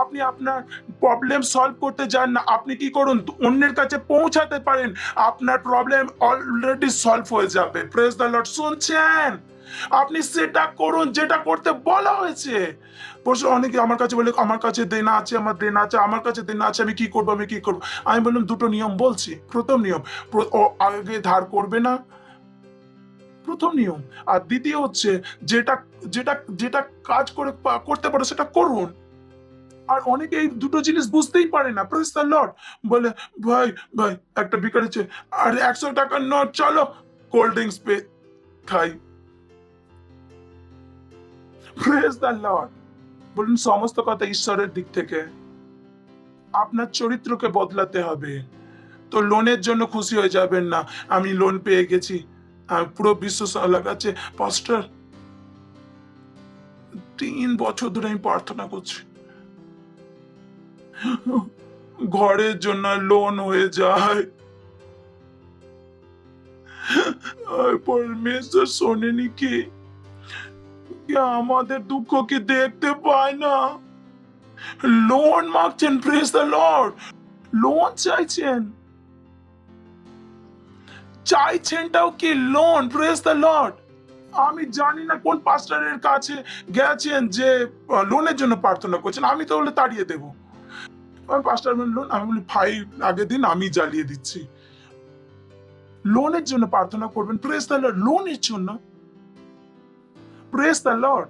আপনি আপনার প্রবলেম সলভ করতে যান না, আপনি কি করুন? অন্যের কাছে পৌঁছাতে পারেন, আপনার প্রবলেম অলরেডি সলভ হয়ে যাবে। Praise the Lord. শুনছেন? আপনি সেটা করুন যেটা করতে বলা হয়েছে। অনেকে আমার কাছে বলে আমার কাছে দেনা আছে, আমার দেনা আছে, আমার কাছে দেনা আছে, আমি কি করবো, আমি কি করবো? আমি বললাম দুটো নিয়ম বলছি। প্রথম নিয়ম, আগে ধার করবে না, প্রথম নিয়ম। আর দ্বিতীয় হচ্ছে যেটা যেটা যেটা কাজ করে করতে পারো সেটা করুন। আর অনেকে এই দুটো জিনিস বুঝতেই পারে না। Praise the lord. বলে ভাই ভাই একটা ভিখারি আর 100 টাকার নোট, চলো কোল্ড ড্রিঙ্কস পে খাই। Praise the lord. বলুন সমস্ত কথা ঈশ্বরের দিক থেকে। আপনার চরিত্রকে বদলাতে হবে। তো লোনের জন্য খুশি হয়ে যাবেন না, আমি লোন পেয়ে গেছি, পুরো বিশ্বাস লাগাচ্ছে পাস্টার 3 বছর ধরে আমি প্রার্থনা করছি, ঘরের জন্য লোন হয়ে যায়, আর পরমেশ্বর শোনেনি কি আমাদের দুঃখ কি দেখতে পায় না? লোন মাগছেন, প্রেজ দ্য লর্ড, লোন চাইছেনটাও কি লোন, প্রেজ দ্য লর্ড। আমি জানি না কোন পাস্টারের কাছে গেছেন যে লোনের জন্য প্রার্থনা করছেন, আমি তো বলে তাড়িয়ে দেবো। পাস্টার লোন, আমি বলি ভাই আগের দিন আমি জ্বালিয়ে দিচ্ছি। লোনের জন্য প্রার্থনা করবেন, প্রেজ দ্য লর্ড, লোনের জন্য, প্রেজ দ্য লর্ড।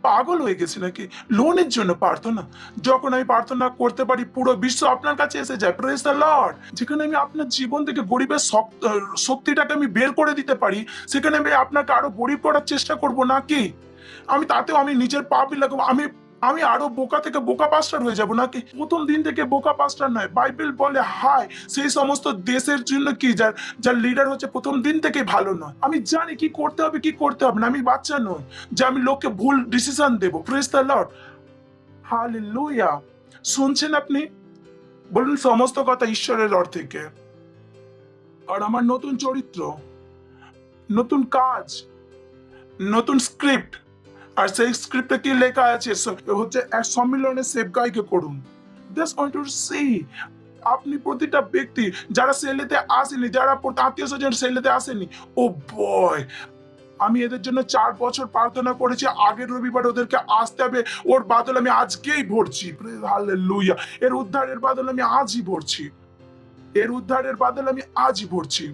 পাগল হয়ে গেছি নাকি? লোনের জন্য প্রার্থনা? যখন আমি প্রার্থনা করতে পারি পুরো বিশ্ব আপনার কাছে এসে যায়, প্রেজ দ্য লর্ড। যেখানে আমি আপনার জীবন থেকে গরিবের শক্তিটাকে আমি বের করে দিতে পারি, সেখানে আমি আপনাকে আরো গরিব করার চেষ্টা করব নাকি? আমি তাতেও আমি নিজের পাপই লাগাবো, আমি আরো বোকা থেকে বোকা পাস্টার হয়ে যাব নাকি? প্রথম দিন থেকে বোকা পাস্টার নয়। বাইবেল বলে হায় সেই সমস্ত দেশের জন্য কি যার লিডার হচ্ছে প্রথম দিন থেকে ভালো নয়। আমি জানি কি করতে হবে কি করতে হবে না, আমি বাচ্চা নই যে আমি লোককে ভুল ডিসিশন দেবো। Praise the Lord, hallelujah. শুনছেন আপনি? বলুন সমস্ত কথা ঈশ্বরের লর্ড থেকে। আর আমার নতুন চরিত্র, নতুন কাজ, নতুন স্ক্রিপ্ট। আর সেই স্ক্রিপ্টে কি লেখা আছে হচ্ছে এক সম্মিলনে সেবকাইকে করুন। That's what to see. আপনি প্রতিটা ব্যক্তি যারা সেলেতে আসেনি, যারা আত্মীয় স্বজন সেলেতে আসেনি, ও বয়, আমি এদের জন্য 4 বছর প্রার্থনা করেছি। আগের রবিবার ওদেরকে আসতে হবে, ওর বাদল আমি আজকেই ভরছি। হালেলুয়া। এর উদ্ধারের বাদল আমি আজই ভরছি, এর উদ্ধারের বাদল আমি আজই ভরছি,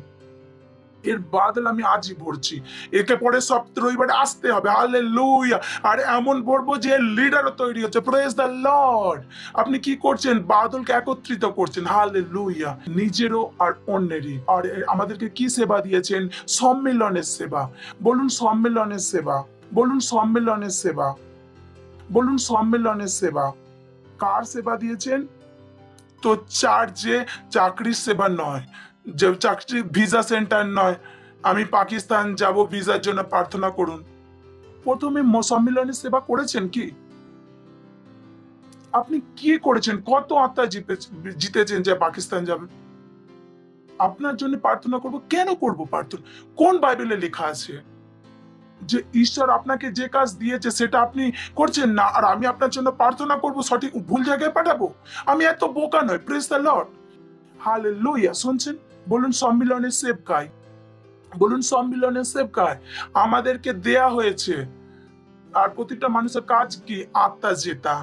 এর বাদল আমি আজই ভরছি। একে পরে সব রবিবারে আসতে হবে। হালেলুয়া। আর এমন ভরবো যে লিডারও তৈরি হচ্ছে, প্রেজ দ্য লর্ড। আপনি কি করছেন? বাদলকে একত্রিত করছেন। হালেলুয়া। নিজেরও আর অন্যেরই। আর আমাদেরকে কি সেবা দিয়েছেন? সম্মেলনের সেবা। বলুন সম্মেলনের সেবা, বলুন সম্মেলনের সেবা, বলুন সম্মেলনের সেবা। কার সেবা দিয়েছেন? তো চার্চে চাকরির সেবা নয়, যে চাকরি ভিসা সেন্টার নয়, আমি পাকিস্তান যাব ভিসার জন্য প্রার্থনা করুন। প্রথমে সম্মিলনের সেবা করেছেন কি? আপনি কি করেছেন? কত আত্মা জিতেছেন যে পাকিস্তান যাবেন? আপনার জন্য প্রার্থনা করব। কেন করব প্রার্থনা? কোন বাইবেলে লেখা আছে যে ঈশ্বর আপনাকে যে কাজ দিয়েছে সেটা আপনি করছেন না, আর আমি আপনার জন্য প্রার্থনা করব সঠিক ভুল জায়গায় পাঠাবো? আমি এত বোকা নয়। Praise the Lord, hallelujah. শুনছেন? বলুন সম্মিলনের সেবকাই, বলুন সম্মিলনের সেবকাই। আমাদেরকে দেয়া হয়েছে। আর প্রতিটা মানুষের কাজ কি? আত্মা জেতা।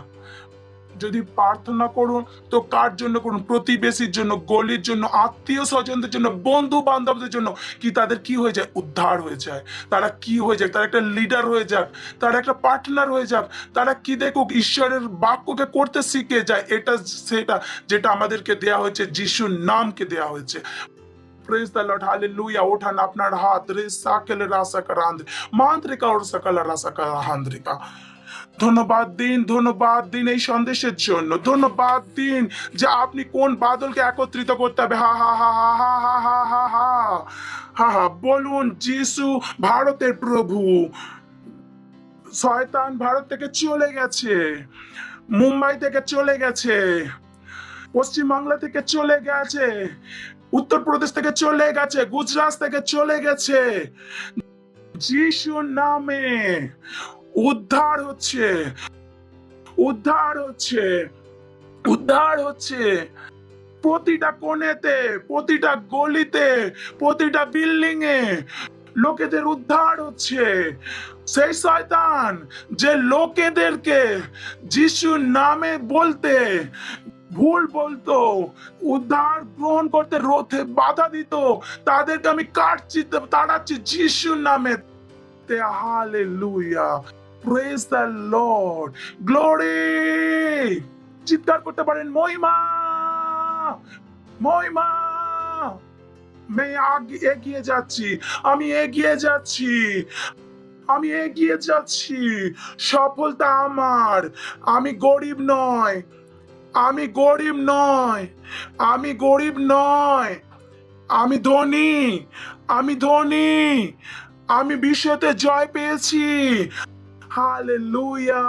যদি প্রার্থনা করুন তো কার জন্য করুন? প্রতিবেশীর জন্য, গলির জন্য, আত্মীয় স্বজনদের জন্য, বন্ধু বান্ধবদের জন্য। কি তাদের কি হয়ে যায়? উদ্ধার হয়ে যায়। তারা কি হয়ে যায়? তারা একটা লিডার হয়ে যাক, তারা একটা পার্টনার হয়ে যাক, তারা কি দেখুক? ঈশ্বরের বাক্যকে করতে শিখে যায়। এটা সেটা যেটা আমাদেরকে দেয়া হয়েছে, যিশুর নামকে দেয়া হয়েছে। Praise the Lord, hallelujah. ওঠান আপনার হাত, রে সাকেল রাসাকারান্দ মান্ত্রিকা ওর সাকালা রাসাকারান্দ্রিকা। ধন্যবাদ দিন, ধন্যবাদ দিন এই সন্দেশের জন্য। ধন্যবাদ দিন যে আপনি কোন বাদলকে একত্রিত করতে হবে। হা হা হা হা হা হা হা হা হা হা হা। বলুন যিশু ভারতের প্রভু। শয়তান ভারত থেকে চলে গেছে, মুম্বাই থেকে চলে গেছে, পশ্চিমবাংলা থেকে চলে গেছে, উত্তরপ্রদেশ থেকে চলে গেছে, গুজরাট থেকে চলে গেছে। যিশুর নামে উদ্ধার হচ্ছে, উদ্ধার হচ্ছে, উদ্ধার হচ্ছে। প্রতিটা কোণেতে, প্রতিটা গলিতে, প্রতিটা বিল্ডিং এ লোকেদের উদ্ধার হচ্ছে। সেই শয়তান যে লোকেদেরকে যিশুর নামে বলতে ভুল বলতো, উদ্ধার গ্রহণ করতে রোধে বাধা দিত, তাদেরকে আমি কাটছি, তাড়াচ্ছি যিশুর নামে। Hallelujah. Praise the lord, glory. চিৎকার করতে পারেন মহিমা, মহিমা। আমি এগিয়ে যাচ্ছি, আমি এগিয়ে যাচ্ছি, আমি এগিয়ে যাচ্ছি। সফলতা আমার। আমি গরিব নয়, আমি গরিব নয়, আমি গরিব নয়, আমি ধনী, আমি ধনী। আমি বিশ্বতে জয় পেয়েছি। হালেলুয়া।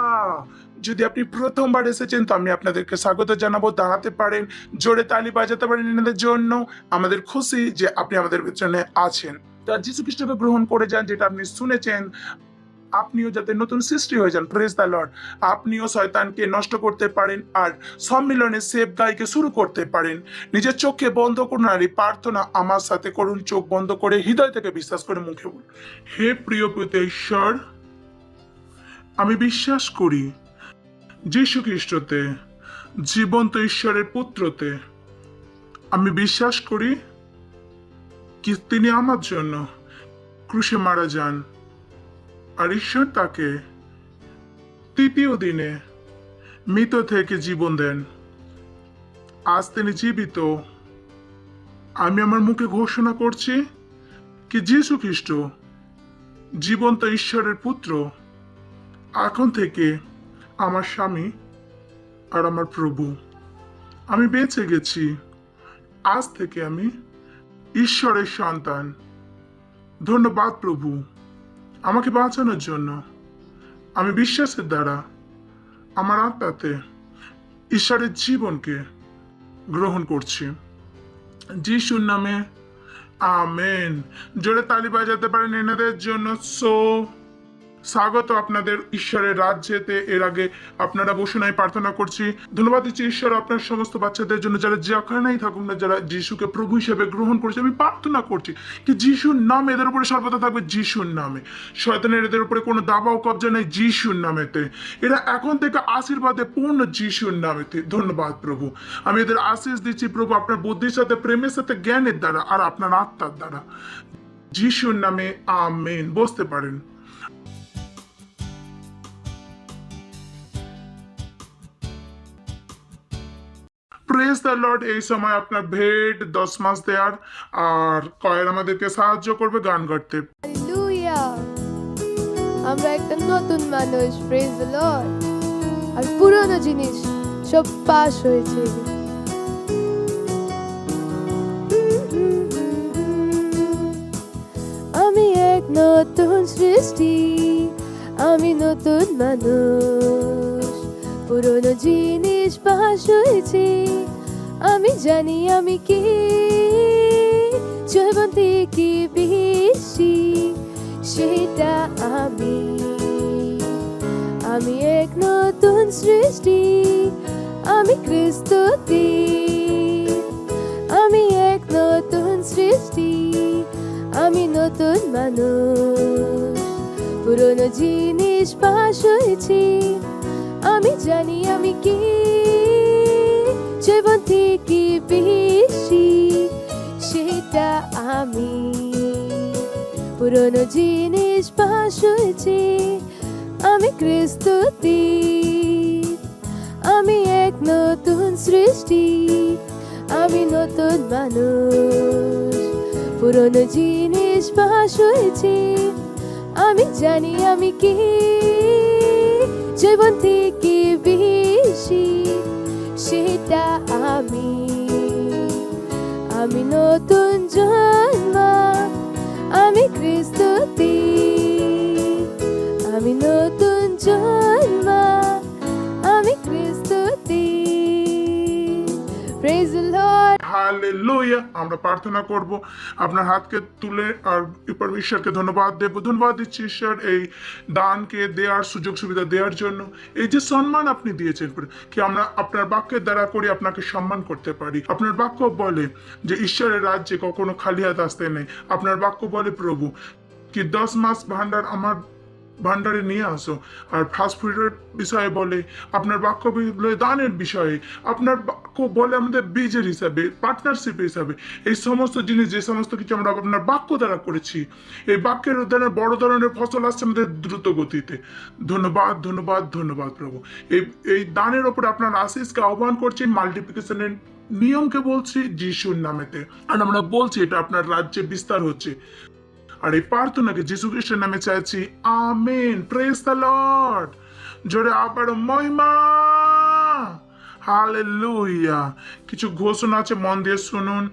যদি আপনি প্রথমবার এসেছেন তো আমি আপনাদেরকে স্বাগত জানাবো। দাঁড়াতে পারেন, জোরে তালি বাজাতে পারেন এনাদের জন্য। আমাদের খুশি যে আপনি আমাদের পেছনে আছেন। যীশু খ্রিস্টকে গ্রহণ করে যান, যেটা আপনি শুনেছেন, আপনিও যাতে নতুন সৃষ্টি হয়ে যান। Praise the lord. আপনিও শয়তানকে নষ্ট করতে পারেন আর সম্মিলনে সেভ গাইকে শুরু করতে পারেন। নিজের চোখকে বন্ধ করুন আর এই প্রার্থনা আমার সাথে করুন, চোখ বন্ধ করে হৃদয় থেকে বিশ্বাস করে মুখে বলুন। হে প্রিয় পিতা ঈশ্বর, আমি বিশ্বাস করি যীশু খ্রিস্টতে, জীবন্ত ঈশ্বরের পুত্রতে। আমি বিশ্বাস করি কি তিনি আমার জন্য ক্রুশে মারা যান আর ঈশ্বর তাকে তৃতীয় দিনে মৃত থেকে জীবন দেন। আজ তিনি জীবিত। আমি আমার মুখে ঘোষণা করছি কি যীশু খ্রিস্ট জীবন্ত ঈশ্বরের পুত্র, এখন থেকে আমার স্বামী আর আমার প্রভু। আমি বেঁচে গেছি। আজ থেকে আমি ঈশ্বরের সন্তান। ধন্যবাদ প্রভু আমাকে বাঁচানোর জন্য। আমি বিশ্বাসের দ্বারা আমার আত্মাতে ঈশ্বরের জীবনকে গ্রহণ করছি। যিশুর নামে আমেন। জোরে তালি বাজাতে পারেন এনাদের জন্য। স্বাগত আপনাদের ঈশ্বরের রাজ্যেতে। এর আগে আপনারা বসে নাই প্রার্থনা করছি। ধন্যবাদ দিচ্ছি ঈশ্বর আপনার সমস্ত বাচ্চাদের জন্য, যারা যেখানেই থাকুক না, যারা যিশুকে প্রভু হিসেবে গ্রহণ করছে। আমি প্রার্থনা করছি কি যিশুর নাম এদের উপরে সর্বদা থাকবে। যিশুর নামে শয়তানের এদের উপরে কোনো দাবা ও কবজা নেই। যিশুর নামেতে এরা এখন থেকে আশীর্বাদে পূর্ণ। যিশুর নামেতে ধন্যবাদ প্রভু। আমি এদের আশীষ দিচ্ছি প্রভু, আপনার বুদ্ধির সাথে, প্রেমের সাথে, জ্ঞানের দ্বারা আর আপনার আত্মার দ্বারা। যিশুর নামে আমেন। বসতে পারেন। Praise the lord. এই সময় আপনার ভেট 10 মাস দেয়ার আর কয়ের আমাদেরকে সাহায্য করবে গান গাইতে। হালেলুয়া। আমরা একটা নতুন মানুষ। Praise the Lord. আর পুরনো জিনিস সব পাস হয়েছে। আমি এক নতুন সৃষ্টি, আমি নতুন মানুষ। পুরনো জিনিস পাস হয়েছে। আমি জানি আমি কি জয়বন্তী কি বেশি, সেটা আমি এক নতুন সৃষ্টি। আমি খ্রিস্টতে, আমি এক নতুন সৃষ্টি। আমি নতুন মানুষ। পুরনো জিনিস পাস হয়েছে। আমি জানি আমি কি জীবন্তী কি বেশি, সেটা পুরনো জিনিস পাস হয়েছে। আমি খ্রিস্টতে, আমি এক নতুন সৃষ্টি। আমি নতুন মানুষ। পুরনো জিনিস পাস হয়েছে। আমি জানি আমি কি জীবন্তী কি বেশি, সেটা আমি নতুন জন্ম। আমি খ্রিস্টতে, আমি নতুন জন্ম। আমি খ্রিস্টতে। Praise the Lord. হালেলুয়া। আমরা প্রার্থনা করব। আপনার হাতকে তুলে আর ঈশ্বরকে ধন্যবাদ দেব। ধন্যবাদ দিচ্ছি ঈশ্বর এই দানকে দেওয়ার সুযোগ সুবিধা দেওয়ার জন্য। এই যে সম্মান আপনি দিয়েছেন কি আমরা আপনার বাক্যের দ্বারা করে আপনাকে সম্মান করতে পারি। আপনার বাক্য বলে যে ঈশ্বরের রাজ্যে কখনো খালি হাত আসতে নেই। আপনার বাক্য বলে প্রভু কি 10 মাস ভান্ডার আমার ভান্ডারে নিয়ে আসো। আর ফাস্ট ফুডের বিষয়ে বলে, আপনার বাক্য বলে দানের বিষয়ে, আপনার বাক্য বলে আমাদের বীজের হিসাবে, পার্টনারশিপ হিসাবে। এই সমস্ত জিনিস, যে সমস্ত কিছু আমরা আপনার বাক্য দ্বারা করেছি, এই বাক্যের উদ্যানের বড় ধরনের ফসল আসছে আমাদের দ্রুত গতিতে। ধন্যবাদ, ধন্যবাদ, ধন্যবাদ প্রভু। এই দানের ওপরে আপনার আশীষকে আহ্বান করছি। মাল্টিপ্লিকেশনের নিয়মকে বলছি যিশুর নামেতে। আর আমরা বলছি এটা আপনার রাজ্যে বিস্তার হচ্ছে। আর এই প্রার্থনাকে যিশু খ্রিস্টের নামে চাইছি। আমেন। Praise the lord. জোরে আবার মহিমা। হালেলুয়া। কিছু ঘোষণা আছে, মন দিয়ে শুনুন।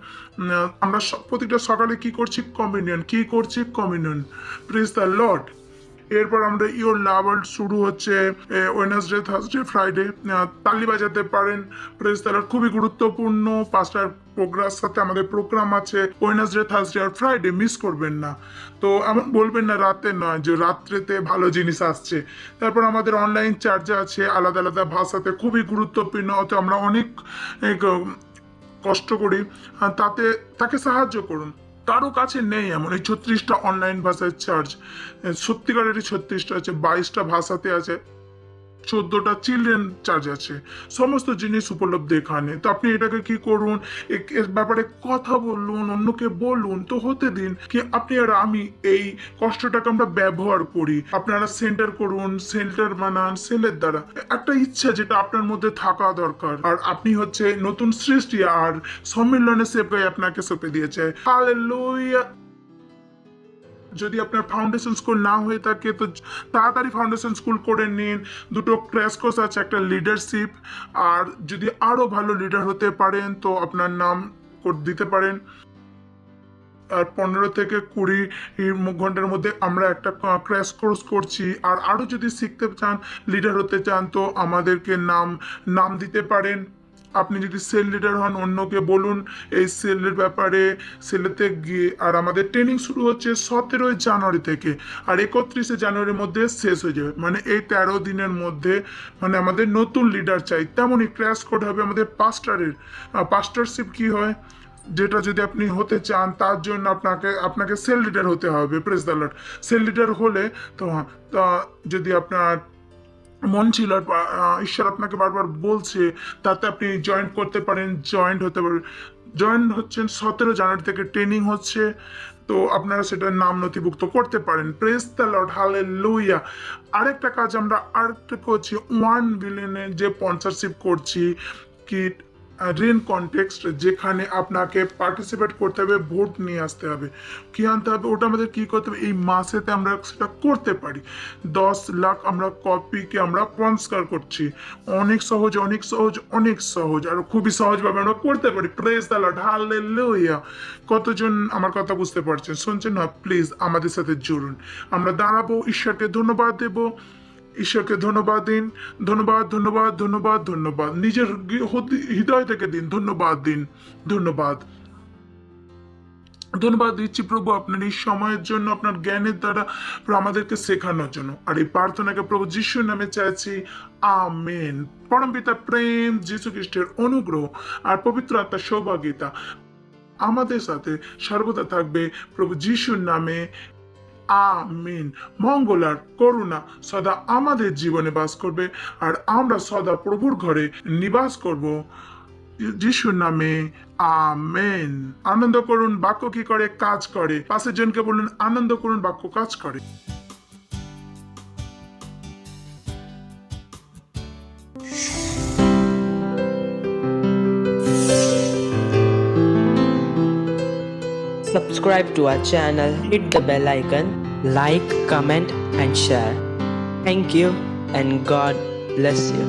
আমরা প্রতিটা সকালে কি করছি? কমিউনিয়ন। কি করছি? কমিউনিয়ন। Praise the lord. এরপর আমরা ইওর লাভার শুরু হচ্ছে ওয়েডনেসডে, থার্সডে, ফ্রাইডে। তালি বাজাতে পারেন। Praise the lord. খুবই গুরুত্বপূর্ণ। পাস্টার প্রোগ্রামের সাথে আমাদের প্রোগ্রাম আছে ওয়েডনেসডে, থার্সডে আর ফ্রাইডে, মিস করবেন না। তো এমন বলবেন না রাতে নয়, যে রাত্রেতে ভালো জিনিস আসছে। তারপর আমাদের অনলাইন চার্জ আছে আলাদা আলাদা ভাষাতে, খুবই গুরুত্বপূর্ণ। অত আমরা অনেক কষ্ট করি, তাকে সাহায্য করুন। কারো কাছে নেই এমন এই 36টা অনলাইন ভাষায় চার্জ, সত্যিকারেরই 36টা আছে, 22টা ভাষাতে আছে, 14টা চিলড্রেন চার্জ আছে, সমস্ত জিনিস উপলব্ধ এখানে। তো আপনি এটাকে কি করুন, এর ব্যাপারে কথা বলুন, অন্যকে বলুন, তো হতে দিন কি আপনি আর আমি এই কষ্টটাকে আমরা ব্যবহার করি। আপনারা সেন্টার করুন, সেন্টার বানান, সেলের দ্বারা একটা ইচ্ছা যেটা আপনার মধ্যে থাকা দরকার। আর আপনি হচ্ছে নতুন সৃষ্টি, আর সম্মিলনে সেপে আপনাকে সঁপে দিয়েছে। হালেলুয়া। যদি আপনার ফাউন্ডেশন স্কুল না হয়ে থাকে তো তাড়াতাড়ি ফাউন্ডেশন স্কুল করে নিন। 2টো ক্র্যাশ কোর্স আছে, একটা লিডারশিপ, আর যদি আরো ভালো লিডার হতে পারেন তো আপনার নাম দিতে পারেন। আর 15 থেকে 20 ঘন্টার মধ্যে আমরা একটা ক্র্যাশ কোর্স করছি। আর আরো যদি শিখতে চান, লিডার হতে চান, তো আমাদেরকে নাম দিতে পারেন। আপনি যদি সেল লিডার হন, অন্যকে বলুন এই সেলের ব্যাপারে, সেলেতে গিয়ে। আর আমাদের ট্রেনিং শুরু হচ্ছে 17 জানুয়ারি থেকে, আর 31 জানুয়ারির মধ্যে শেষ হয়ে যাবে। মানে এই 13 দিনের মধ্যে মানে আমাদের নতুন লিডার চাই। তেমনই ক্র্যাশ কোর্স হবে আমাদের পাস্টারশিপ কি হয়, যেটা যদি আপনি হতে চান তার জন্য আপনাকে সেল লিডার হতে হবে। Praise the lord. Cell leader হলে তো যদি আপনার মন ছিল, ঈশ্বর আপনাকে বারবার বলছে, তাতে আপনি জয়েন করতে পারেন, জয়েন্ট হতে পারেন। জয়েন হচ্ছেন 17 জানুয়ারি থেকে, ট্রেনিং হচ্ছে, তো আপনারা সেটা নাম নথিভুক্ত করতে পারেন। Praise the Lord, hallelujah. আরেকটা কাজ আমরা আরেকটা করছি, 1 বিলিয়নের যে স্পন্সরশিপ করছি, কি রেন কনটেক্সট, যেখানে আপনাকে পার্টিসিপেট করতে হবে, ভোট নিয়ে আসতে হবে, কি আনতে হবে, ওটা আমাদের কি করতে হবে, এই মাসেতে আমরা সেটা করতে পারি। 10 লাখ আমরা কপিকে আমরা স্পন্সর করছি। অনেক সহজ, অনেক সহজ, অনেক সহজ, আর খুবই সহজভাবে আমরা করতে পারি। Praise the Lord, hallelujah. কতজন আমার কথা বুঝতে পারছেন, শুনছেন না? প্লিজ আমাদের সাথে জুড়ুন, আমরা দাঁড়াবো, ঈশ্বরকে ধন্যবাদ দেব। ঈশ্বরকে ধন্যবাদ দিন, ধন্যবাদ, ধন্যবাদ, ধন্যবাদ, ধন্যবাদ। নিজের হৃদয় থেকে দিন, ধন্যবাদ দিন, ধন্যবাদ। ধন্যবাদ দিচ্ছি প্রভু আপনার এই সময়ের জন্য, আপনার জ্ঞানের দ্বারা আমাদেরকে শেখানোর জন্য। আর এই প্রার্থনাকে প্রভু যিশুর নামে চাইছি, আমেন। পরম পিতা প্রেম, যীশু খ্রিস্টের অনুগ্রহ আর পবিত্র আত্মার সৌভাগ্যতা আমাদের সাথে সর্বদা থাকবে প্রভু যিশুর নামে, আমিন। মঙ্গল আর করুণা সদা আমাদের জীবনে বাস করবে, আর আমরা সদা প্রভুর ঘরে নিবাস করব যিশুর নামে, আমেন। আনন্দ করুন, বাক্য কি করে? কাজ করে। পাশের জনকে বলুন, আনন্দ করুন, বাক্য কাজ করে। Subscribe to our channel, hit the bell icon, like, comment and share. Thank you and God bless you.